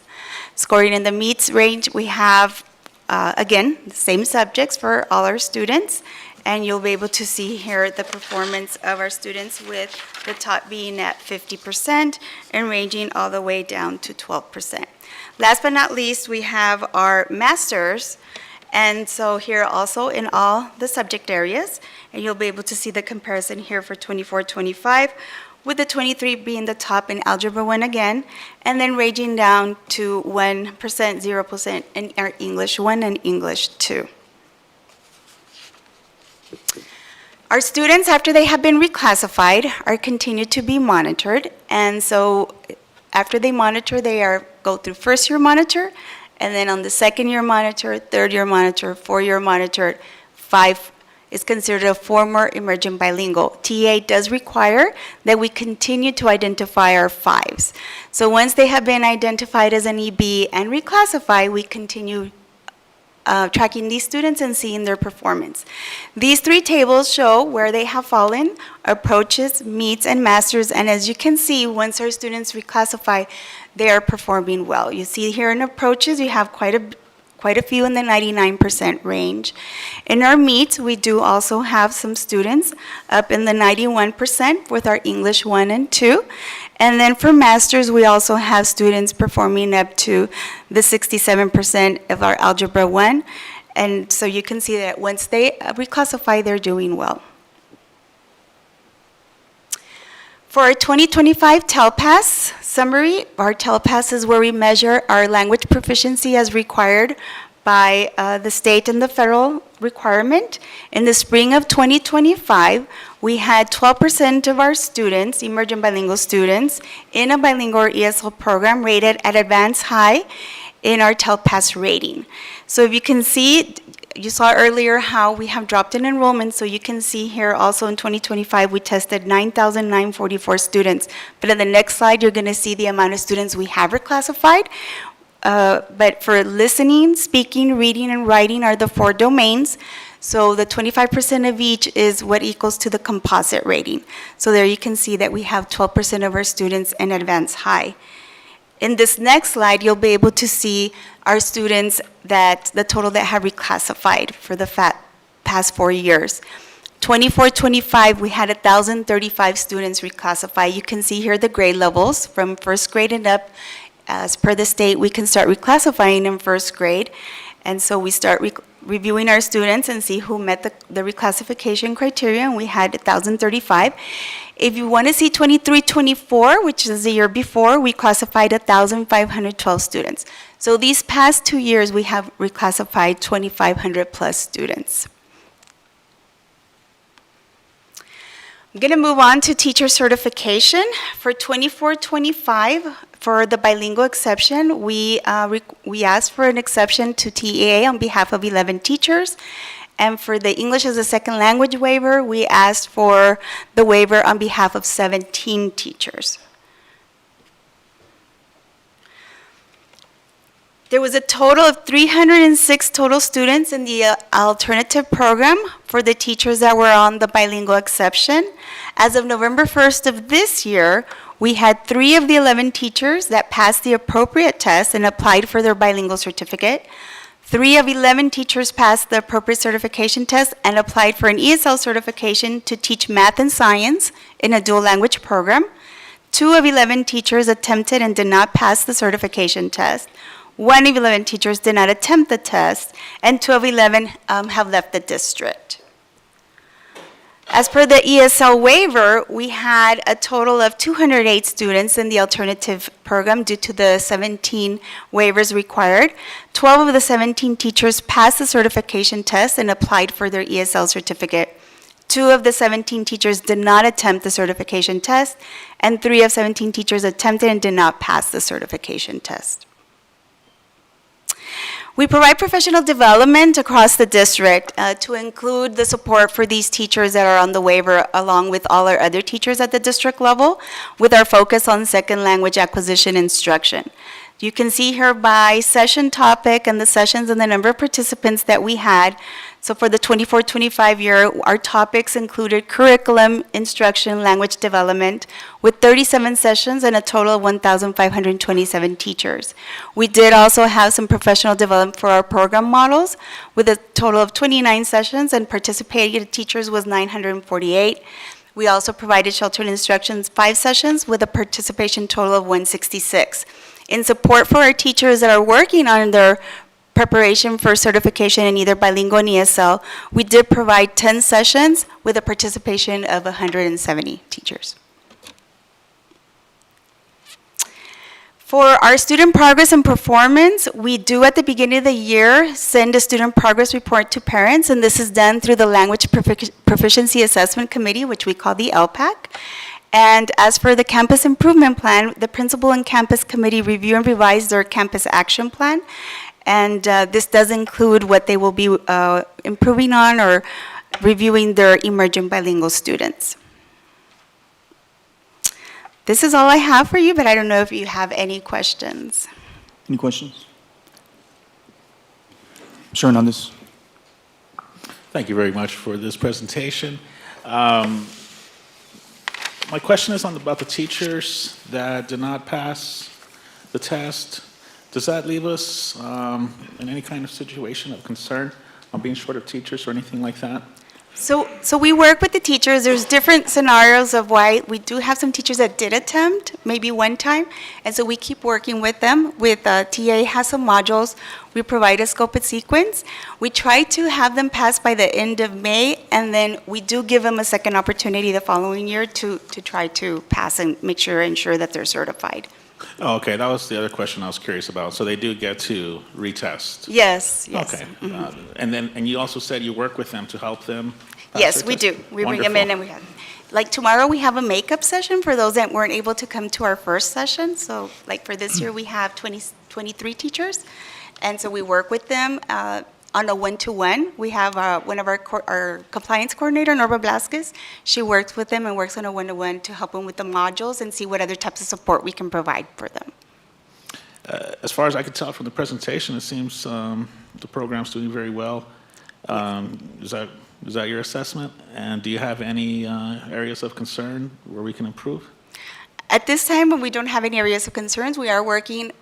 Scoring in the meets range, we have, again, the same subjects for all our students, and you'll be able to see here the performance of our students with the top being at 50% and ranging all the way down to 12%. Last but not least, we have our masters, and so here also in all the subject areas, and you'll be able to see the comparison here for 24-25, with the 23 being the top in Algebra 1 again, and then ranging down to 1%, 0% in our English 1 and English 2. Our students, after they have been reclassified, are continued to be monitored, and so after they monitor, go through first year monitor, and then on the second year monitor, third year monitor, 4-year monitor, 5 is considered a former emergent bilingual. TA does require that we continue to identify our 5s. So once they have been identified as an EB and reclassified, we continue tracking these students and seeing their performance. These 3 tables show where they have fallen, approaches, meets, and masters, and as you can see, once our students reclassify, they are performing well. You see here in approaches, you have quite a few in the 99% range. In our meets, we do also have some students up in the 91% with our English 1 and 2. And then for masters, we also have students performing up to the 67% of our Algebra 1. And so you can see that once they reclassify, they're doing well. For our 2025 TELPAS summary, our TELPAS is where we measure our language proficiency as required by the state and the federal requirement. In the spring of 2025, we had 12% of our students, emergent bilingual students, in a bilingual or ESL program rated at advanced high in our TELPAS rating. So if you can see, you saw earlier how we have dropped in enrollment, so you can see here also in 2025 we tested 9,944 students. But in the next slide you're going to see the amount of students we have reclassified. But for listening, speaking, reading, and writing are the 4 domains. So the 25% of each is what equals to the composite rating. So there you can see that we have 12% of our students in advanced high. In this next slide, you'll be able to see our students the total that have reclassified for the past 4 years. 24-25, we had 1,035 students reclassify. You can see here the grade levels from first grade and up. As per the state, we can start reclassifying in first grade. And so we start reviewing our students and see who met the reclassification criteria, and we had 1,035. If you want to see 23-24, which is the year before, we classified 1,512 students. So these past 2 years, we have reclassified 2,500 plus students. I'm going to move on to teacher certification. For 24-25, for the bilingual exception, we asked for an exception to TEA on behalf of 11 teachers. And for the English as a second language waiver, we asked for the waiver on behalf of 17 teachers. There was a total of 306 total students in the alternative program for the teachers that were on the bilingual exception. As of November 1st of this year, we had 3 of the 11 teachers that passed the appropriate test and applied for their bilingual certificate. 3 of 11 teachers passed the appropriate certification test and applied for an ESL certification to teach math and science in a dual language program. 2 of 11 teachers attempted and did not pass the certification test. 1 of 11 teachers did not attempt the test, and 2 of 11 have left the district. As per the ESL waiver, we had a total of 208 students in the alternative program due to the 17 waivers required. 12 of the 17 teachers passed the certification test and applied for their ESL certificate. 2 of the 17 teachers did not attempt the certification test, and 3 of 17 teachers attempted and did not pass the certification test. We provide professional development across the district to include the support for these teachers that are on the waiver, along with all our other teachers at the district level, with our focus on second language acquisition instruction. You can see here by session topic and the sessions and the number of participants that we had. So for the 24-25 year, our topics included curriculum, instruction, language development, with 37 sessions and a total of 1,527 teachers. We did also have some professional development for our program models, with a total of 29 sessions, and participating teachers was 948. We also provided sheltered instructions 5 sessions, with a participation total of 166. In support for our teachers that are working on their preparation for certification in either bilingual and ESL, we did provide 10 sessions with a participation of 170 teachers. For our student progress and performance, we do at the beginning of the year send a student progress report to parents, and this is done through the Language Proficiency Assessment Committee, which we call the LPAC. And as for the campus improvement plan, the principal and campus committee review and revise their campus action plan. And this does include what they will be improving on or reviewing their emerging bilingual students. This is all I have for you, but I don't know if you have any questions. Any questions? Sir Hernandez. Thank you very much for this presentation. My question is about the teachers that did not pass the test. Does that leave us in any kind of situation of concern on being short of teachers or anything like that? So we work with the teachers. There's different scenarios of why we do have some teachers that did attempt, maybe one time, and so we keep working with them. With TA has some modules. We provide a scope and sequence. We try to have them pass by the end of May, and then we do give them a second opportunity the following year to try to pass and ensure that they're certified. Oh, okay, that was the other question I was curious about. So they do get to retest? Yes. Okay. And you also said you work with them to help them pass Yes, their we test? do. We bring them in and we have, like tomorrow we have a makeup session for those that weren't able to come to our first session. So like for this year, we have 23 teachers. And so we work with them on a one-to-one. We have one of our compliance coordinator, Norma Blasquez. She works with them and works on a one-to-one to help them with the modules and see what other types of support we can provide for them. As far as I could tell from the presentation, it seems the program's doing very well. Is that your assessment? And do you have any areas of concern where we can improve? At this time, we don't have any areas of concerns. We are working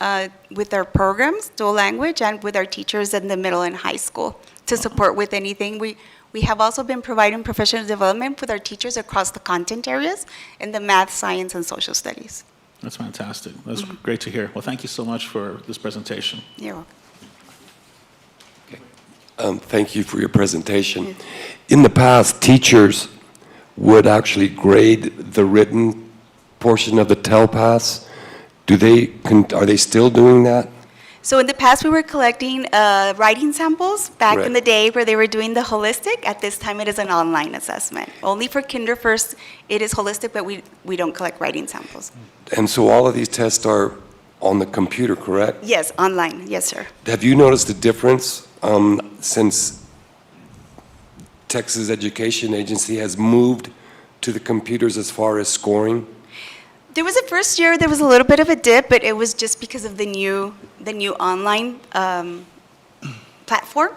with our programs, dual language, and with our teachers in the middle and high school to support with anything. We have also been providing professional development with our teachers across the content areas in the math, science, and social studies. That's fantastic. That's great to hear. Well, thank you so much for this presentation. You're welcome. Thank you for your presentation. In the past, teachers would actually grade the written portion of the TEL pass. Are they still doing that? So in the past, we were collecting writing samples back in the Correct. day where they were doing the holistic. At this time, it is an online assessment. Only for kinder first, it is holistic, but we don't collect writing samples. And so all of these tests are on the computer, correct? Yes, online, yes, sir. Have you noticed a difference since Texas Education Agency has moved to the computers as far as scoring? There was a first year, there was a little bit of a dip, but it was just because of the new online platform.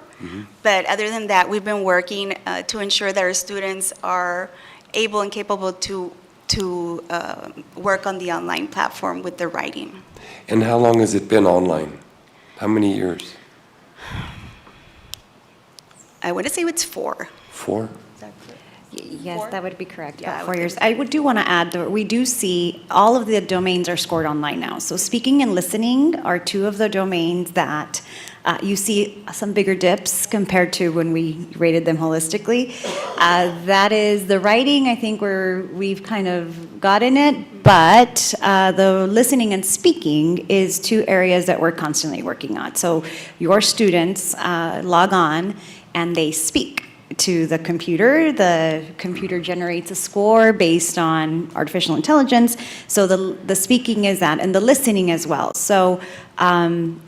But other than that, we've been working to ensure that our students are able and capable to work on the online platform with their writing. And how long has it been online? How many years? I want to say it's 4. 4? Yes, that would be correct, Yeah, about I 4 would years. I do want to add that we do see all of the domains are scored online now. So speaking and listening are 2 of the domains that you see some bigger dips compared to when we rated them holistically. That is the writing, I think we've kind of gotten it, but the listening and speaking is 2 areas that we're constantly working on. So your students log on and they speak to the computer generates a score based on artificial intelligence. So the speaking is that, and the listening as well. So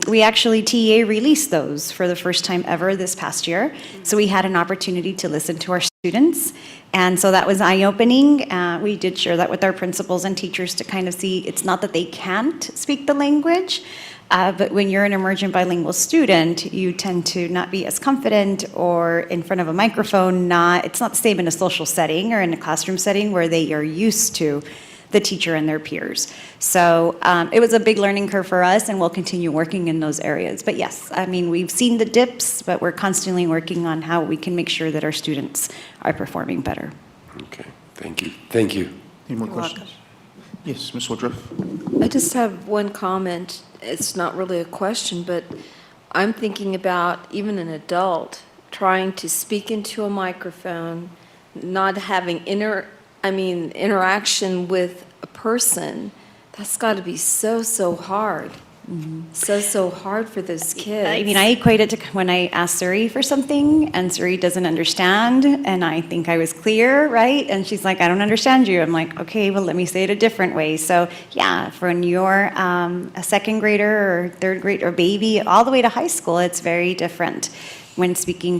we actually, TEA released those for the first time ever this past year. So we had an opportunity to listen to our students. And so that was eye-opening. We did share that with our principals and teachers to kind of see, it's not that they can't speak the language, but when you're an emergent bilingual student, you tend to not be as confident or in front of a microphone. It's not the same in a social setting or in a classroom setting where they are used to the teacher and their peers. So it was a big learning curve for us, and we'll continue working in those areas. But yes, I mean, we've seen the dips, but we're constantly working on how we can make sure that our students are performing better. Okay, thank you. Thank you. Any more You're questions? Yes, Ms. Woodruff. I just have one comment. It's not really a question, but I'm thinking about even an adult trying to speak into a microphone, not having interaction with a person. That's got to be so hard. So hard for those kids. I mean, I equate it to when I ask Suri for something and Suri doesn't understand and I think I was clear, right? And she's like, I don't understand you. I'm like, okay, well, let me say it a different way. So yeah, for when you're a second grader or third grade or baby, all the way to high school, it's very different when speaking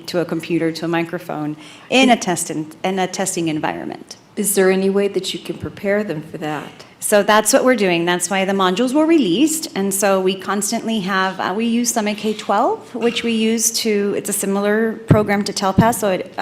to a computer, to a microphone, in a testing environment. Is there any way that you can prepare them for that? So that's what we're doing. That's why the modules were released. And so we constantly have, we use Summit K-12, which we use it's a similar program to TELPAS, so it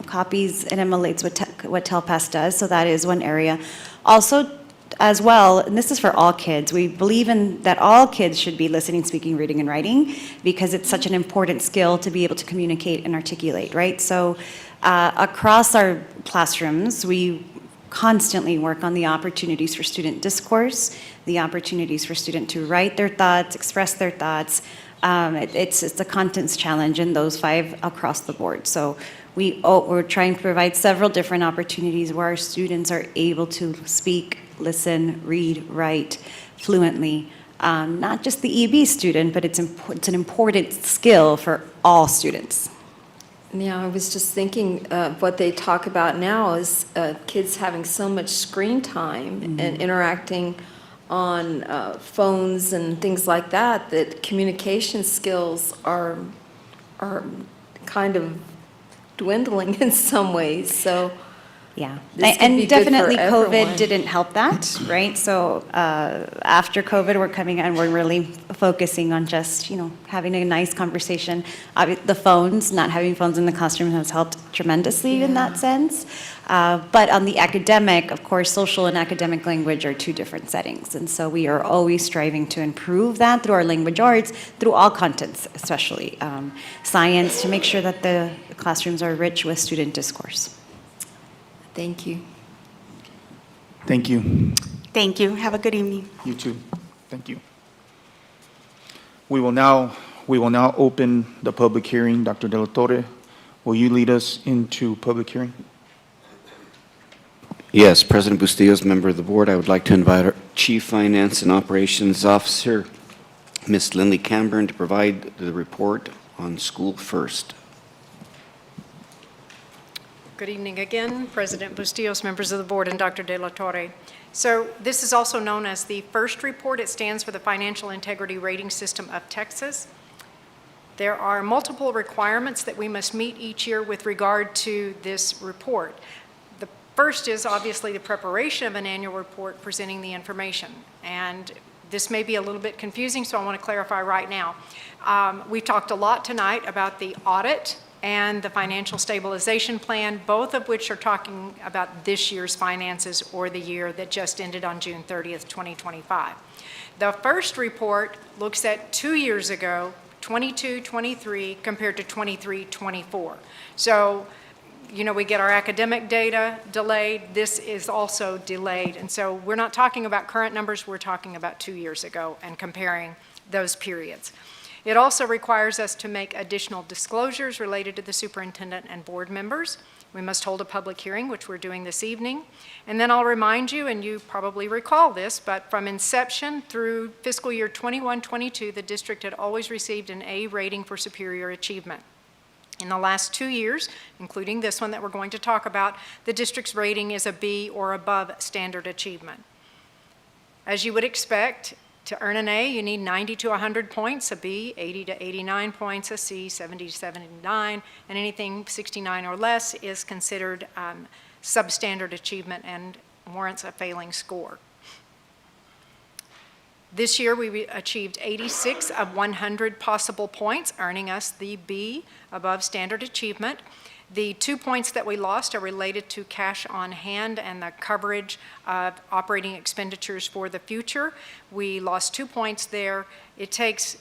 copies and emulates what TELPAS does. So that is one area. Also, as well, and this is for all kids, we believe in that all kids should be listening, speaking, reading, and writing because it's such an important skill to be able to communicate and articulate, right? So across our classrooms, we constantly work on the opportunities for student discourse, the opportunities for student to write their thoughts, express their thoughts. It's a contents challenge in those 5 across the board. So we're trying to provide several different opportunities where our students are able to speak, listen, read, write fluently. Not just the EB student, but it's an important skill for all students. Yeah, I was just thinking what they talk about now is kids having so much screen time and interacting on phones and things like that, that communication skills are kind of dwindling in some ways. So yeah, this could be and good definitely for COVID everyone. didn't help that, right? So after COVID, we're coming and we're really focusing on just, having a nice conversation. The phones, not having phones in the classroom has helped tremendously in that sense. But on the academic, of course, social and academic language are 2 different settings. And so we are always striving to improve that through our language arts, through all contents, especially science, to make sure that the classrooms are rich with student discourse. Thank you. Thank you. Thank you. Have a good evening. You too. Thank you. We will now open the public hearing. Dr. De La Torre, will you lead us into public hearing? Yes, President Bustillos, member of the board, I would like to invite our Chief Finance and Operations Officer, Ms. Lindley Camburn to provide the report on School First. Good evening again, President Bustillos, members of the board, and Dr. De La Torre. So this is also known as the FIRST report. It stands for the Financial Integrity Rating System of Texas. There are multiple requirements that we must meet each year with regard to this report. The first is obviously the preparation of an annual report presenting the information. And this may be a little bit confusing, so I want to clarify right now. We talked a lot tonight about the audit and the financial stabilization plan, both of which are talking about this year's finances or the year that just ended on June 30th, 2025. The first report looks at 2 years ago, 22-23 compared to 23-24. So, you know, we get our academic data delayed. This is also delayed. And so we're not talking about current numbers, we're talking about 2 years ago and comparing those periods. It also requires us to make additional disclosures related to the superintendent and board members. We must hold a public hearing, which we're doing this evening. And then I'll remind you, and you probably recall this, but from inception through fiscal year 21-22, the district had always received an A rating for superior achievement. In the last 2 years, including this one that we're going to talk about, the district's rating is a B or above standard achievement. As you would expect, to earn an A, you need 90 to 100 points, a B, 80 to 89 points, a C, 70 to 79, and anything 69 or less is considered substandard achievement and warrants a failing score. This year, we achieved 86 of 100 possible points, earning us the B, above standard achievement. The 2 points that we lost are related to cash on hand and the coverage of operating expenditures for the future. We lost 2 points there. It takes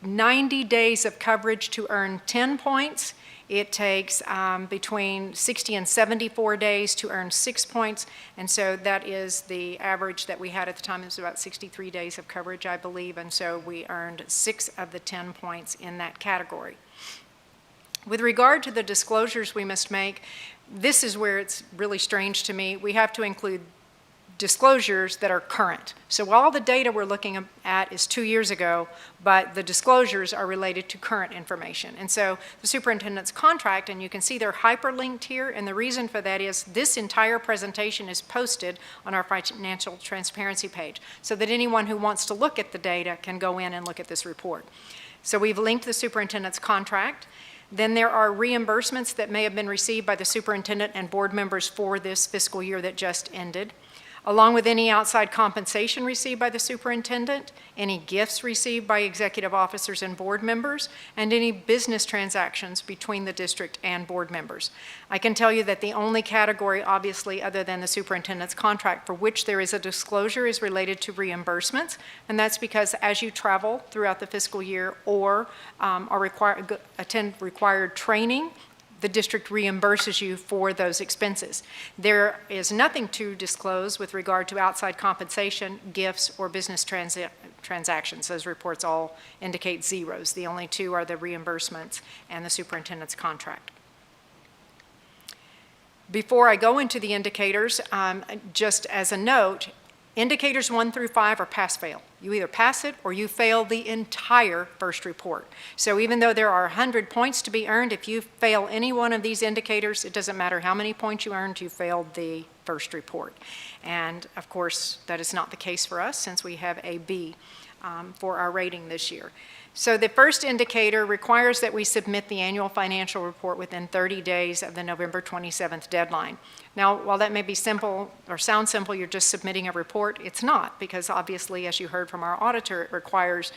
90 days of coverage to earn 10 points. It takes between 60 and 74 days to earn 6 points, and so that is the average that we had at the time. It was about 63 days of coverage, I believe, and so we earned 6 of the 10 points in that category. With regard to the disclosures we must make, this is where it's really strange to me. We have to include disclosures that are current. So all the data we're looking at is 2 years ago, but the disclosures are related to current information. And so the superintendent's contract, and you can see they're hyperlinked here, and the reason for that is this entire presentation is posted on our financial transparency page so that anyone who wants to look at the data can go in and look at this report. So we've linked the superintendent's contract. Then there are reimbursements that may have been received by the superintendent and board members for this fiscal year that just ended, along with any outside compensation received by the superintendent, any gifts received by executive officers and board members, and any business transactions between the district and board members. I can tell you that the only category, obviously, other than the superintendent's contract for which there is a disclosure is related to reimbursements, and that's because as you travel throughout the fiscal year or attend required training, the district reimburses you for those expenses. There is nothing to disclose with regard to outside compensation, gifts, or business transactions. Those reports all indicate zeros. The only two are the reimbursements and the superintendent's contract. Before I go into the indicators, just as a note, indicators 1 through 5 are pass-fail. You either pass it or you fail the entire first report. So even though there are 100 points to be earned, if you fail any one of these indicators, it doesn't matter how many points you earned, you failed the first report. And of course, that is not the case for us since we have a B for our rating this year. So the first indicator requires that we submit the annual financial report within 30 days of the November 27th deadline. Now, while that may be simple or sound simple, you're just submitting a report, it's not, because obviously, as you heard from our auditor, it requires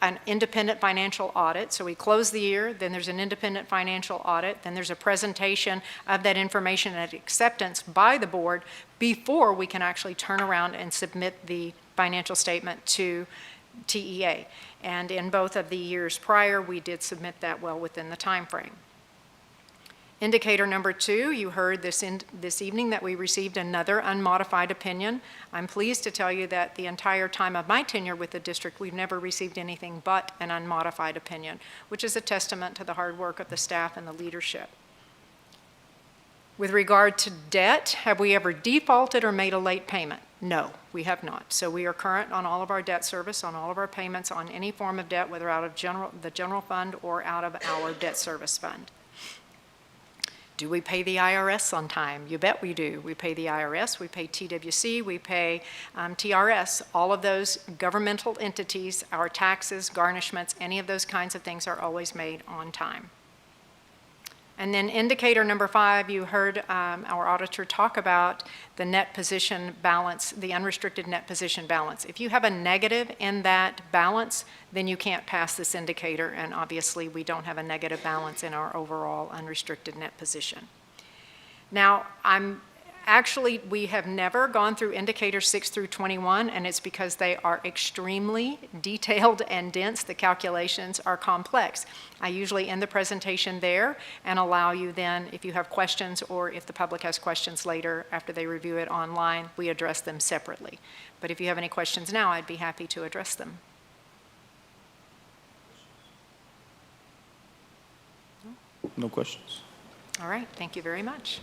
an independent financial audit. So we close the year, then there's an independent financial audit, then there's a presentation of that information and acceptance by the board before we can actually turn around and submit the financial statement to TEA. And in both of the years prior, we did submit that well within the time frame. Indicator number 2, you heard this evening that we received another unmodified opinion. I'm pleased to tell you that the entire time of my tenure with the district, we've never received anything but an unmodified opinion, which is a testament to the hard work of the staff and the leadership. With regard to debt, have we ever defaulted or made a late payment? No, we have not. So we are current on all of our debt service, on all of our payments, on any form of debt, whether out of the general fund or out of our debt service fund. Do we pay the IRS on time? You bet we do. We pay the IRS, we pay TWC, we pay TRS. All of those governmental entities, our taxes, garnishments, any of those kinds of things are always made on time. And then indicator number 5, you heard our auditor talk about the net position balance, the unrestricted net position balance. If you have a negative in that balance, then you can't pass this indicator, and obviously we don't have a negative balance in our overall unrestricted net position. Now, we have never gone through indicators 6 through 21, and it's because they are extremely detailed and dense. The calculations are complex. I usually end the presentation there and allow you then, if you have questions or if the public has questions later after they review it online, we address them separately. But if you have any questions now, I'd be happy to address them. No questions. All right, thank you very much.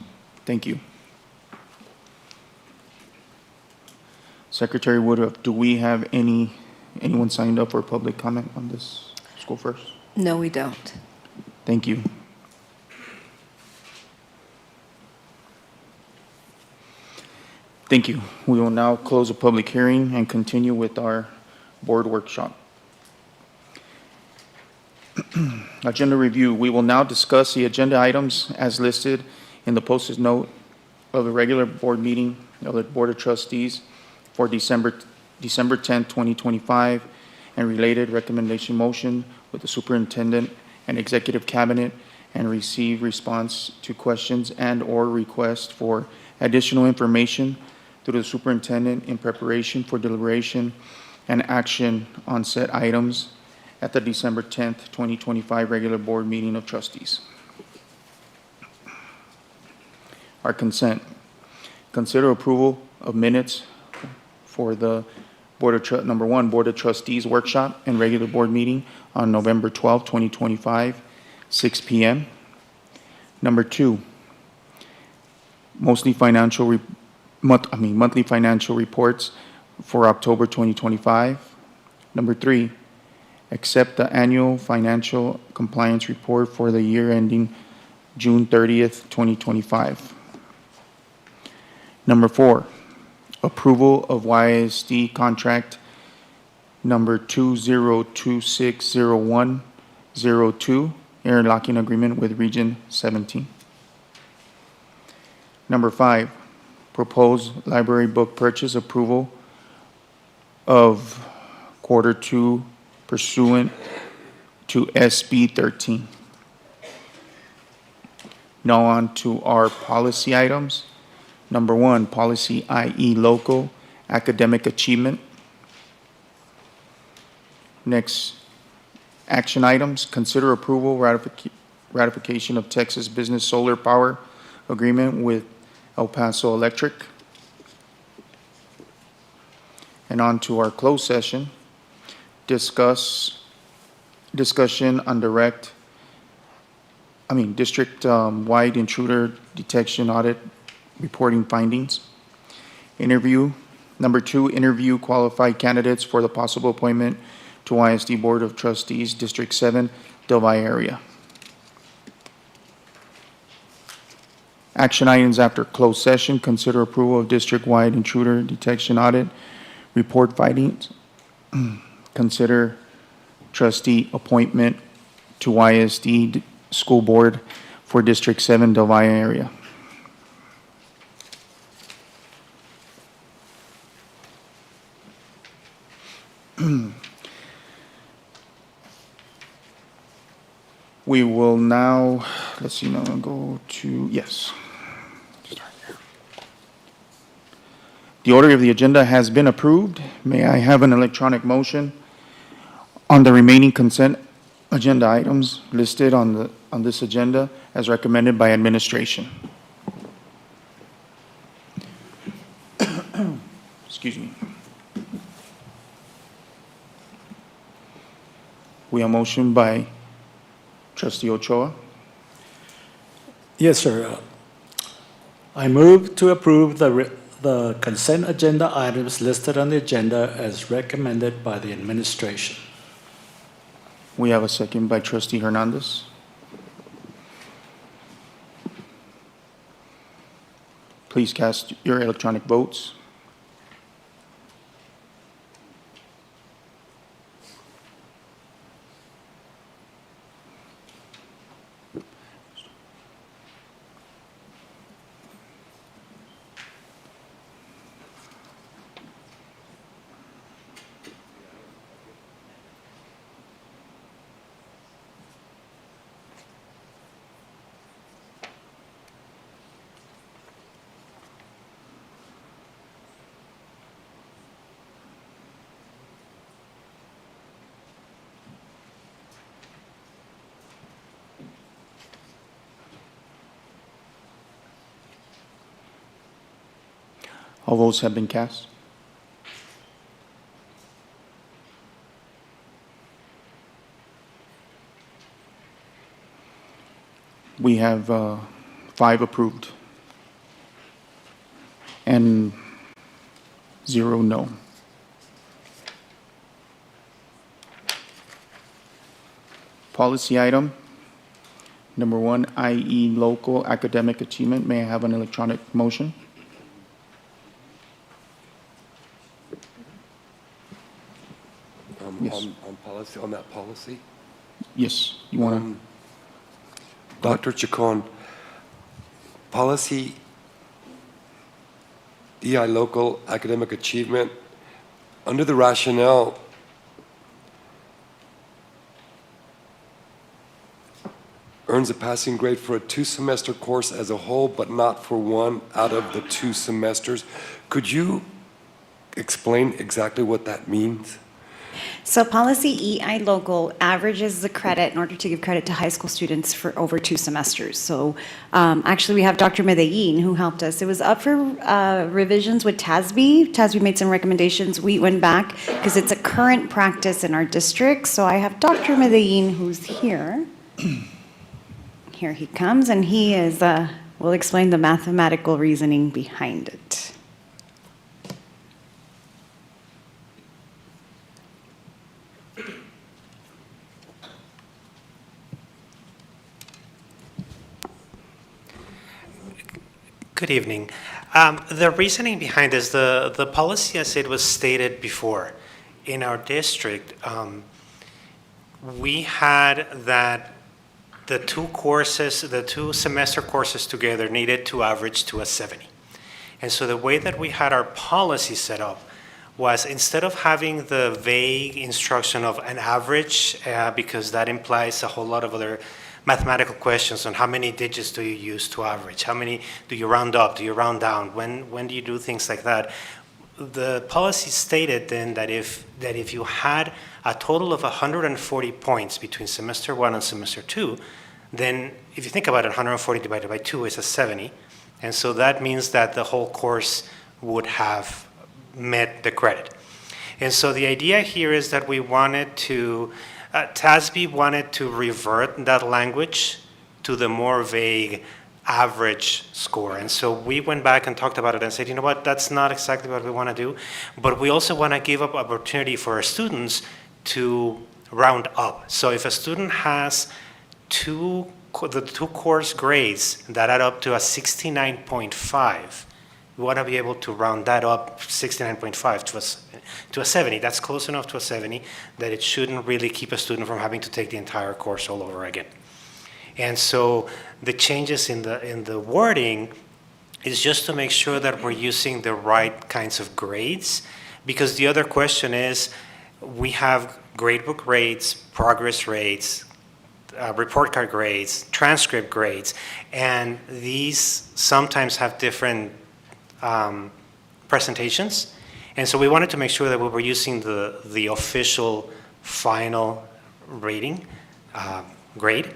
Thank you. Secretary Woodruff, do we have anyone signed up for public comment on this? School first. No, we don't. Thank you. Thank you. We will now close the public hearing and continue with our board workshop. Agenda review. We will now discuss the agenda items as listed in the posted note of the regular board meeting of the Board of Trustees for December 10, 2025, and related recommendation motion with the superintendent and executive cabinet, and receive response to questions and/or requests for additional information through the superintendent in preparation for deliberation and action on said items at the December 10, 2025 regular board meeting of trustees. Our consent. Consider approval of minutes for the number 1, Board of Trustees workshop and regular board meeting on November 12, 2025, 6 p.m. Number 2, monthly financial reports for October 2025. Number 3, accept the annual financial compliance report for the year ending June 30th, 2025. Number 4, approval of YISD contract number 20260102, interlocking agreement with Region 17. Number 5, proposed library book purchase approval of Q2 pursuant to SB 13. Now on to our policy items. Number 1, policy IE local academic achievement. Next, action items. Consider approval ratification of Texas Business Solar Power Agreement with El Paso Electric. And on to our closed session. Discussion on district-wide intruder detection audit reporting findings. Number 2, interview qualified candidates for the possible appointment to YISD Board of Trustees, District 7, Del Valle area. Action items after closed session. Consider approval of district-wide intruder detection audit report findings. Consider trustee appointment to YISD School Board for District 7, Del Valle area. We will now, let's see, now I'll go to, yes. The order of the agenda has been approved. May I have an electronic motion on the remaining consent agenda items listed on this agenda as recommended by administration? Excuse me. We have a motion by Trustee Ochoa. Yes, sir. I move to approve the the consent agenda items listed on the agenda as recommended by the administration. We have a second by Trustee Hernandez. Please cast your electronic votes. All votes have been cast. We have 5 approved and 0 no. Policy item number 1, IE local academic achievement. May I have an electronic motion? Yes. On that policy? Yes, you want to? Dr. Chacon, policy EI local academic achievement, under the rationale, earns a passing grade for a 2-semester course as a whole, but not for one out of the 2 semesters. Could you explain exactly what that means? So policy EI local averages the credit in order to give credit to high school students for over 2 semesters. So actually we have Dr. Medellin who helped us. It was up for revisions with TASB. TASB made some recommendations. We went back because it's a current practice in our district. So I have Dr. Medellin who's here. Here he comes, and he is, will explain the mathematical reasoning behind it. Good evening. The reasoning behind this, the policy as it was stated before, in our district, we had that the 2 courses, the 2 semester courses together needed to average to a 70. And so the way that we had our policy set up was, instead of having the vague instruction of an average, because that implies a whole lot of other mathematical questions on how many digits do you use to average, how many do you round up, do you round down, when do you do things like that. The policy stated then that if you had a total of 140 points between semester 1 and semester 2, then if you think about it, 140 divided by 2 is a 70. And so that means that the whole course would have met the credit. And so the idea here is that we wanted to, TASB wanted to revert that language to the more vague average score. And so we went back and talked about it and said, you know what, that's not exactly what we want to do, but we also want to give up opportunity for our students to round up. So if a student has the 2 course grades that add up to a 69.5, we want to be able to round that up 69.5 to a 70. That's close enough to a 70 that it shouldn't really keep a student from having to take the entire course all over again. And so the changes in the wording is just to make sure that we're using the right kinds of grades, because the other question is, we have gradebook grades, progress rates, report card grades, transcript grades, and these sometimes have different presentations. And so we wanted to make sure that we were using the official final rating grade.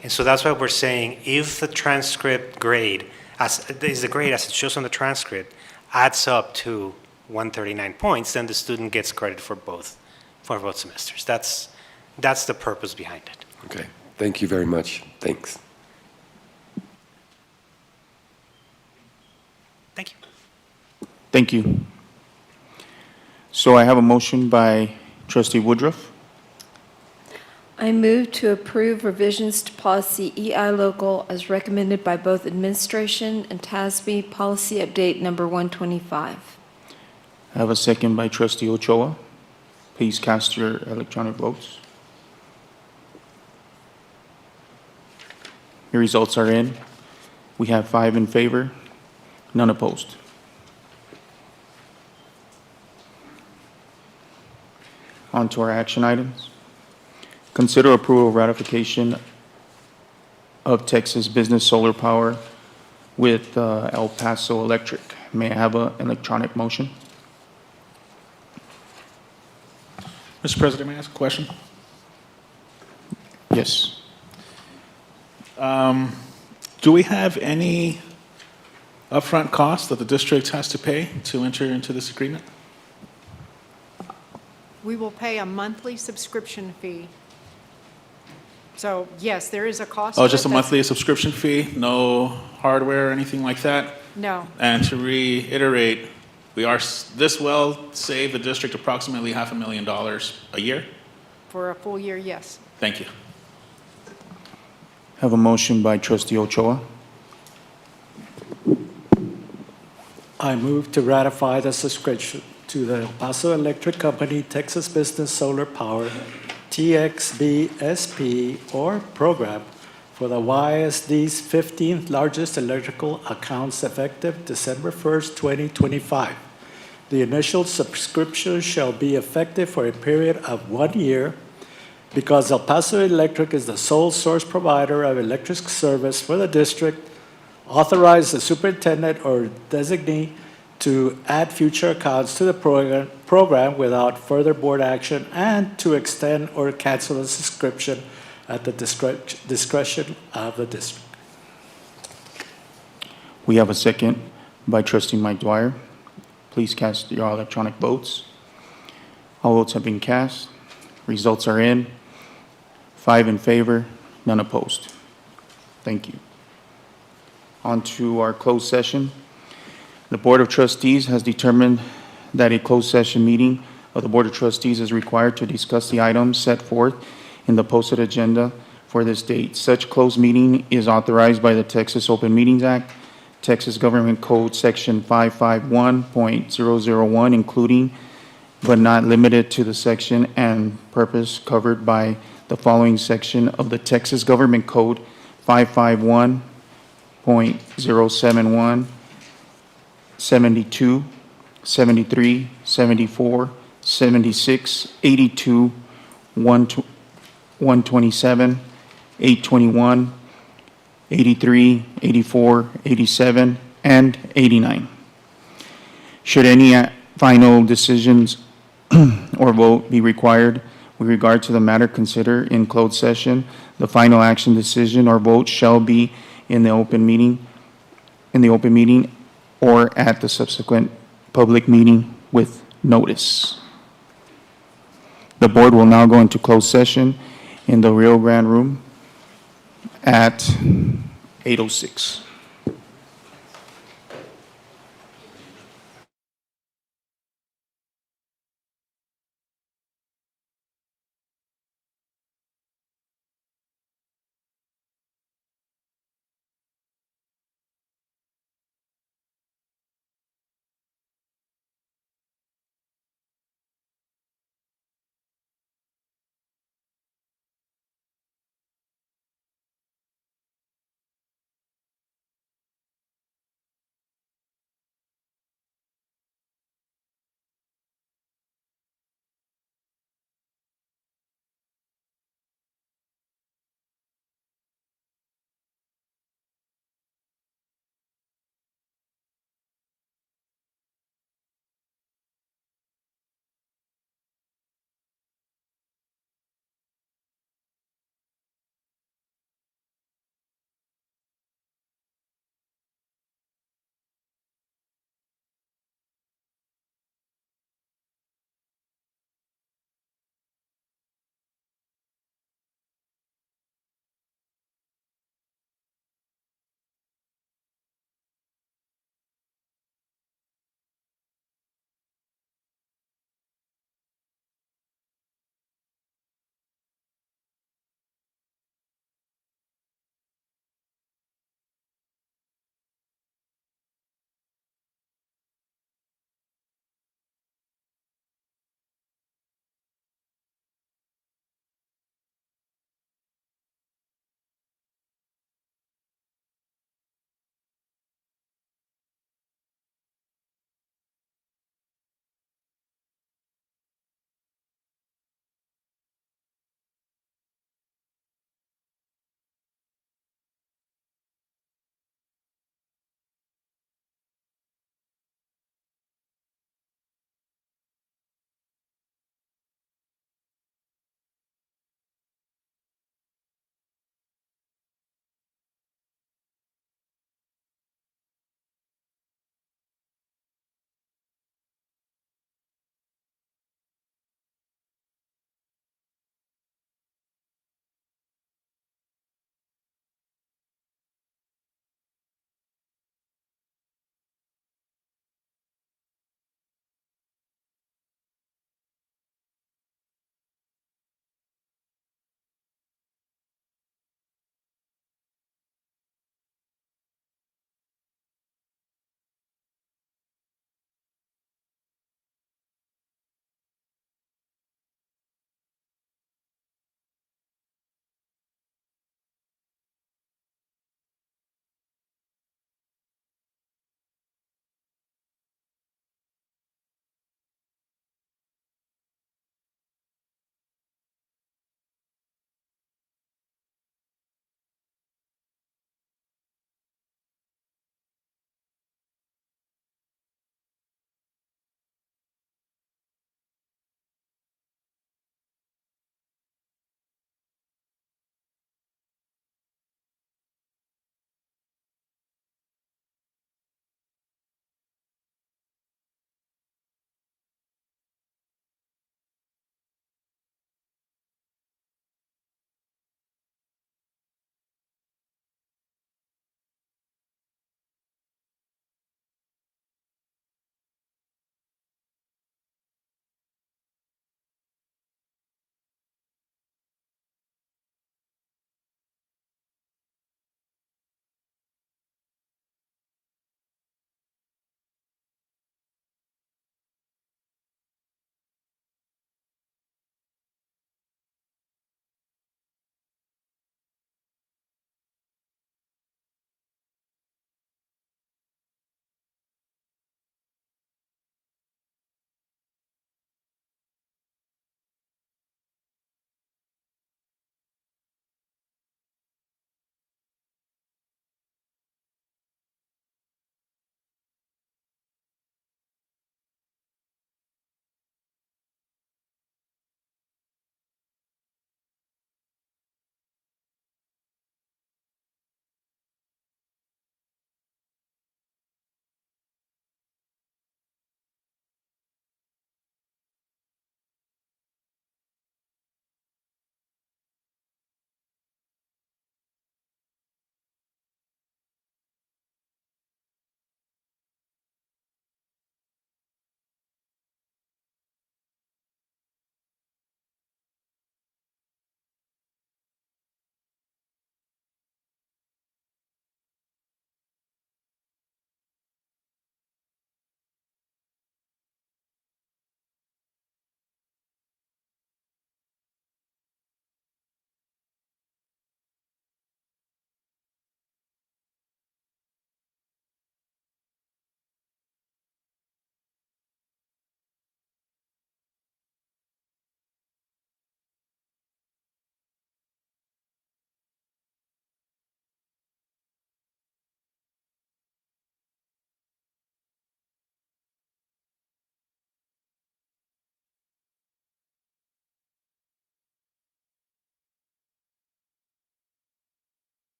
And so that's why we're saying, if the transcript grade, is the grade as it shows on the transcript, adds up to 139 points, then the student gets credit for both semesters. That's the purpose behind it. Okay, thank you very much. Thanks. Thank you. Thank you. So I have a motion by trustee Woodruff. I move to approve revisions to policy EI local as recommended by both administration and TASB policy update number 125. I have a second by trustee Ochoa. Please cast your electronic votes. Your results are in. We have 5 in favor, none opposed. On to our action items. Consider approval of ratification of Texas Business Solar Power with El Paso Electric. May I have an electronic motion? Mr. President, may I ask a question? Yes. Do we have any upfront costs that the district has to pay to enter into this agreement? We will pay a monthly subscription fee. So yes, there is a cost. Oh, to just a it. monthly subscription fee, no hardware or anything like that? No. And to reiterate, this will save the district approximately $500,000 a year? For a full year, yes. Thank you. Have a motion by trustee Ochoa. I move to ratify the subscription to the El Paso Electric Company Texas Business Solar Power TXBSP or program for the YISD's 15th largest electrical accounts effective December 1st, 2025. The initial subscription shall be effective for a period of 1 year because El Paso Electric is the sole source provider of electric service for the district. Authorize the superintendent or designee to add future accounts to the program without further board action and to extend or cancel the subscription at the discretion of the district. We have a second by trustee Mike Dwyer. Please cast your electronic votes. All votes have been cast. Results are in. 5 in favor, none opposed. Thank you. On to our closed session. The Board of Trustees has determined that a closed session meeting of the Board of Trustees is required to discuss the items set forth in the posted agenda for this date. Such closed meeting is authorized by the Texas Open Meetings Act, Texas Government Code Section 551.001, including but not limited to the section and purpose covered by the following section of the Texas Government Code 551.071, 72, 73, 74, 76, 82, 127, 821, 83, 84, 87, and 89. Should any final decisions or vote be required with regard to the matter considered in closed session, the final action decision or vote shall be in the open meeting, or at the subsequent public meeting with notice. The board will now go into closed session in the Rio Grande Room at 8:06.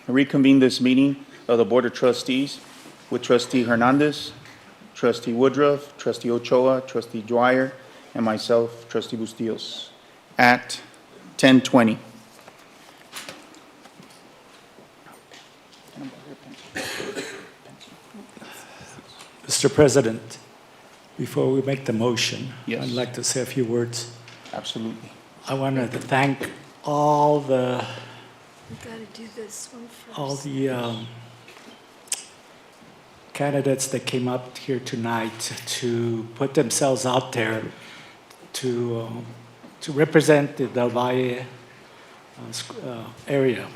reconvene this meeting of the Board of Trustees with Trustee Hernandez, Trustee Woodruff, Trustee Ochoa, Trustee Dwyer, and myself, Trustee Bustillos, at 10:20. Mr. President, before we make the motion, Yes. I'd like to say a few words. Absolutely. I wanted to thank all the We got to do this one first. all the candidates that came up here tonight to put themselves out there to represent the Del Valle area.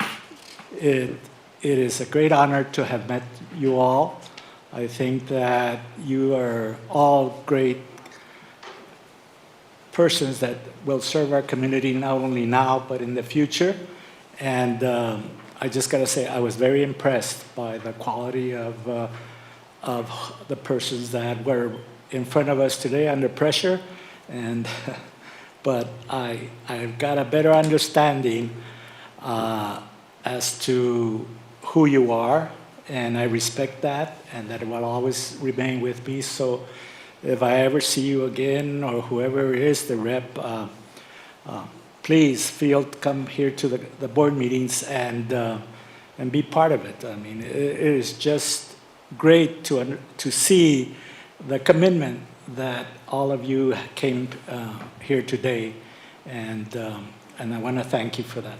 It is a great honor to have met you all. I think that you are all great persons that will serve our community not only now but in the future. And I just got to say, I was very impressed by the quality of the persons that were in front of us today under pressure. And but I've got a better understanding as to who you are, and I respect that, and that will always remain with me. So if I ever see you again, or whoever is the rep, please feel to come here to the board meetings and be part of it. I mean, it is just great to see the commitment that all of you came here today, and I want to thank you for that.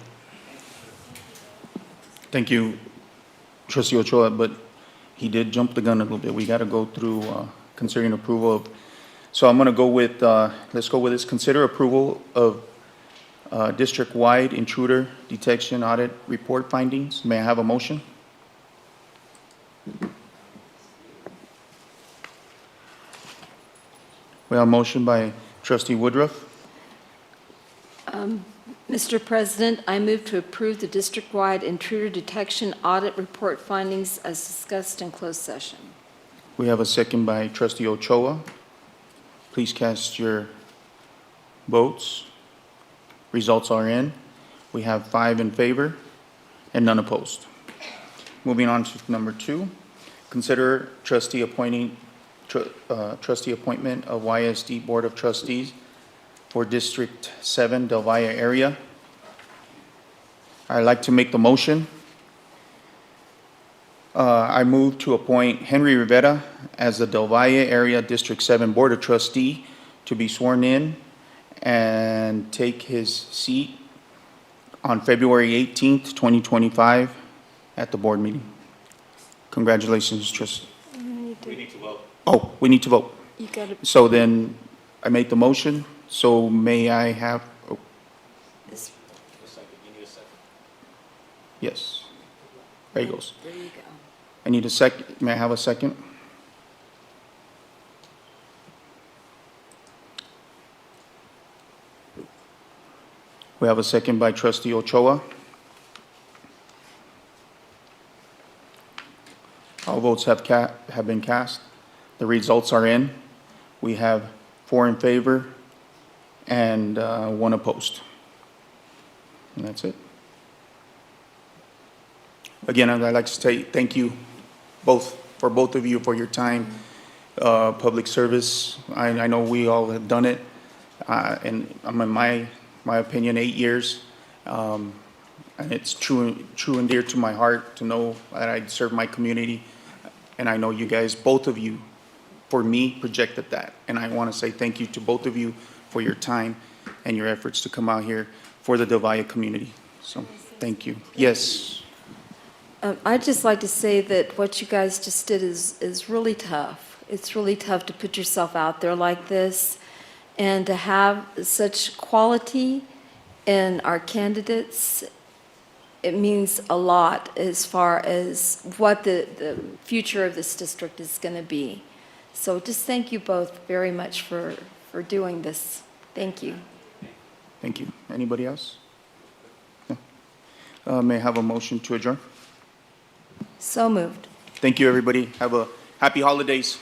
Thank you, Trustee Ochoa, but he did jump the gun a little bit. We got to go through considering approval of, so I'm going to go with, let's go with this. Consider approval of district-wide intruder detection audit report findings. May I have a motion? We have a motion by Trustee Woodruff. Mr. President, I move to approve the district-wide intruder detection audit report findings as discussed in closed session. We have a second by Trustee Ochoa. Please cast your votes. Results are in. We have 5 in favor and none opposed. Moving on to number 2, consider trustee appointment of YISD Board of Trustees for District 7 Del Valle area. I'd like to make the motion. I move to appoint Henry Rivera as the Del Valle Area District 7 Board of Trustee to be sworn in and take his seat on February 18th, 2025 at the board meeting. Congratulations, Trustee. We need to vote. Oh, we need to vote. You got to. So then I made the motion. So may I have, oh, yes, there he goes. There you go. I need a second, may I have a second? We have a second by Trustee Ochoa. All votes have been cast. The results are in. We have 4 in favor and 1 opposed. And that's it. Again, I'd like to say thank you for both of you for your time, public service. I know we all have done it, and I'm in my opinion, 8 years. And it's true and dear to my heart to know that I serve my community. And I know you guys, both of you, for me, projected that. And I want to say thank you to both of you for your time and your efforts to come out here for the Del Valle community. So, thank you. Yes. I'd just like to say that what you guys just did is really tough. It's really tough to put yourself out there like this and to have such quality in our candidates. It means a lot as far as what the future of this district is going to be. So just thank you both very much for doing this. Thank you. Thank you. Anybody else? No. May I have a motion to adjourn? So moved. Thank you, everybody. Have a happy holidays.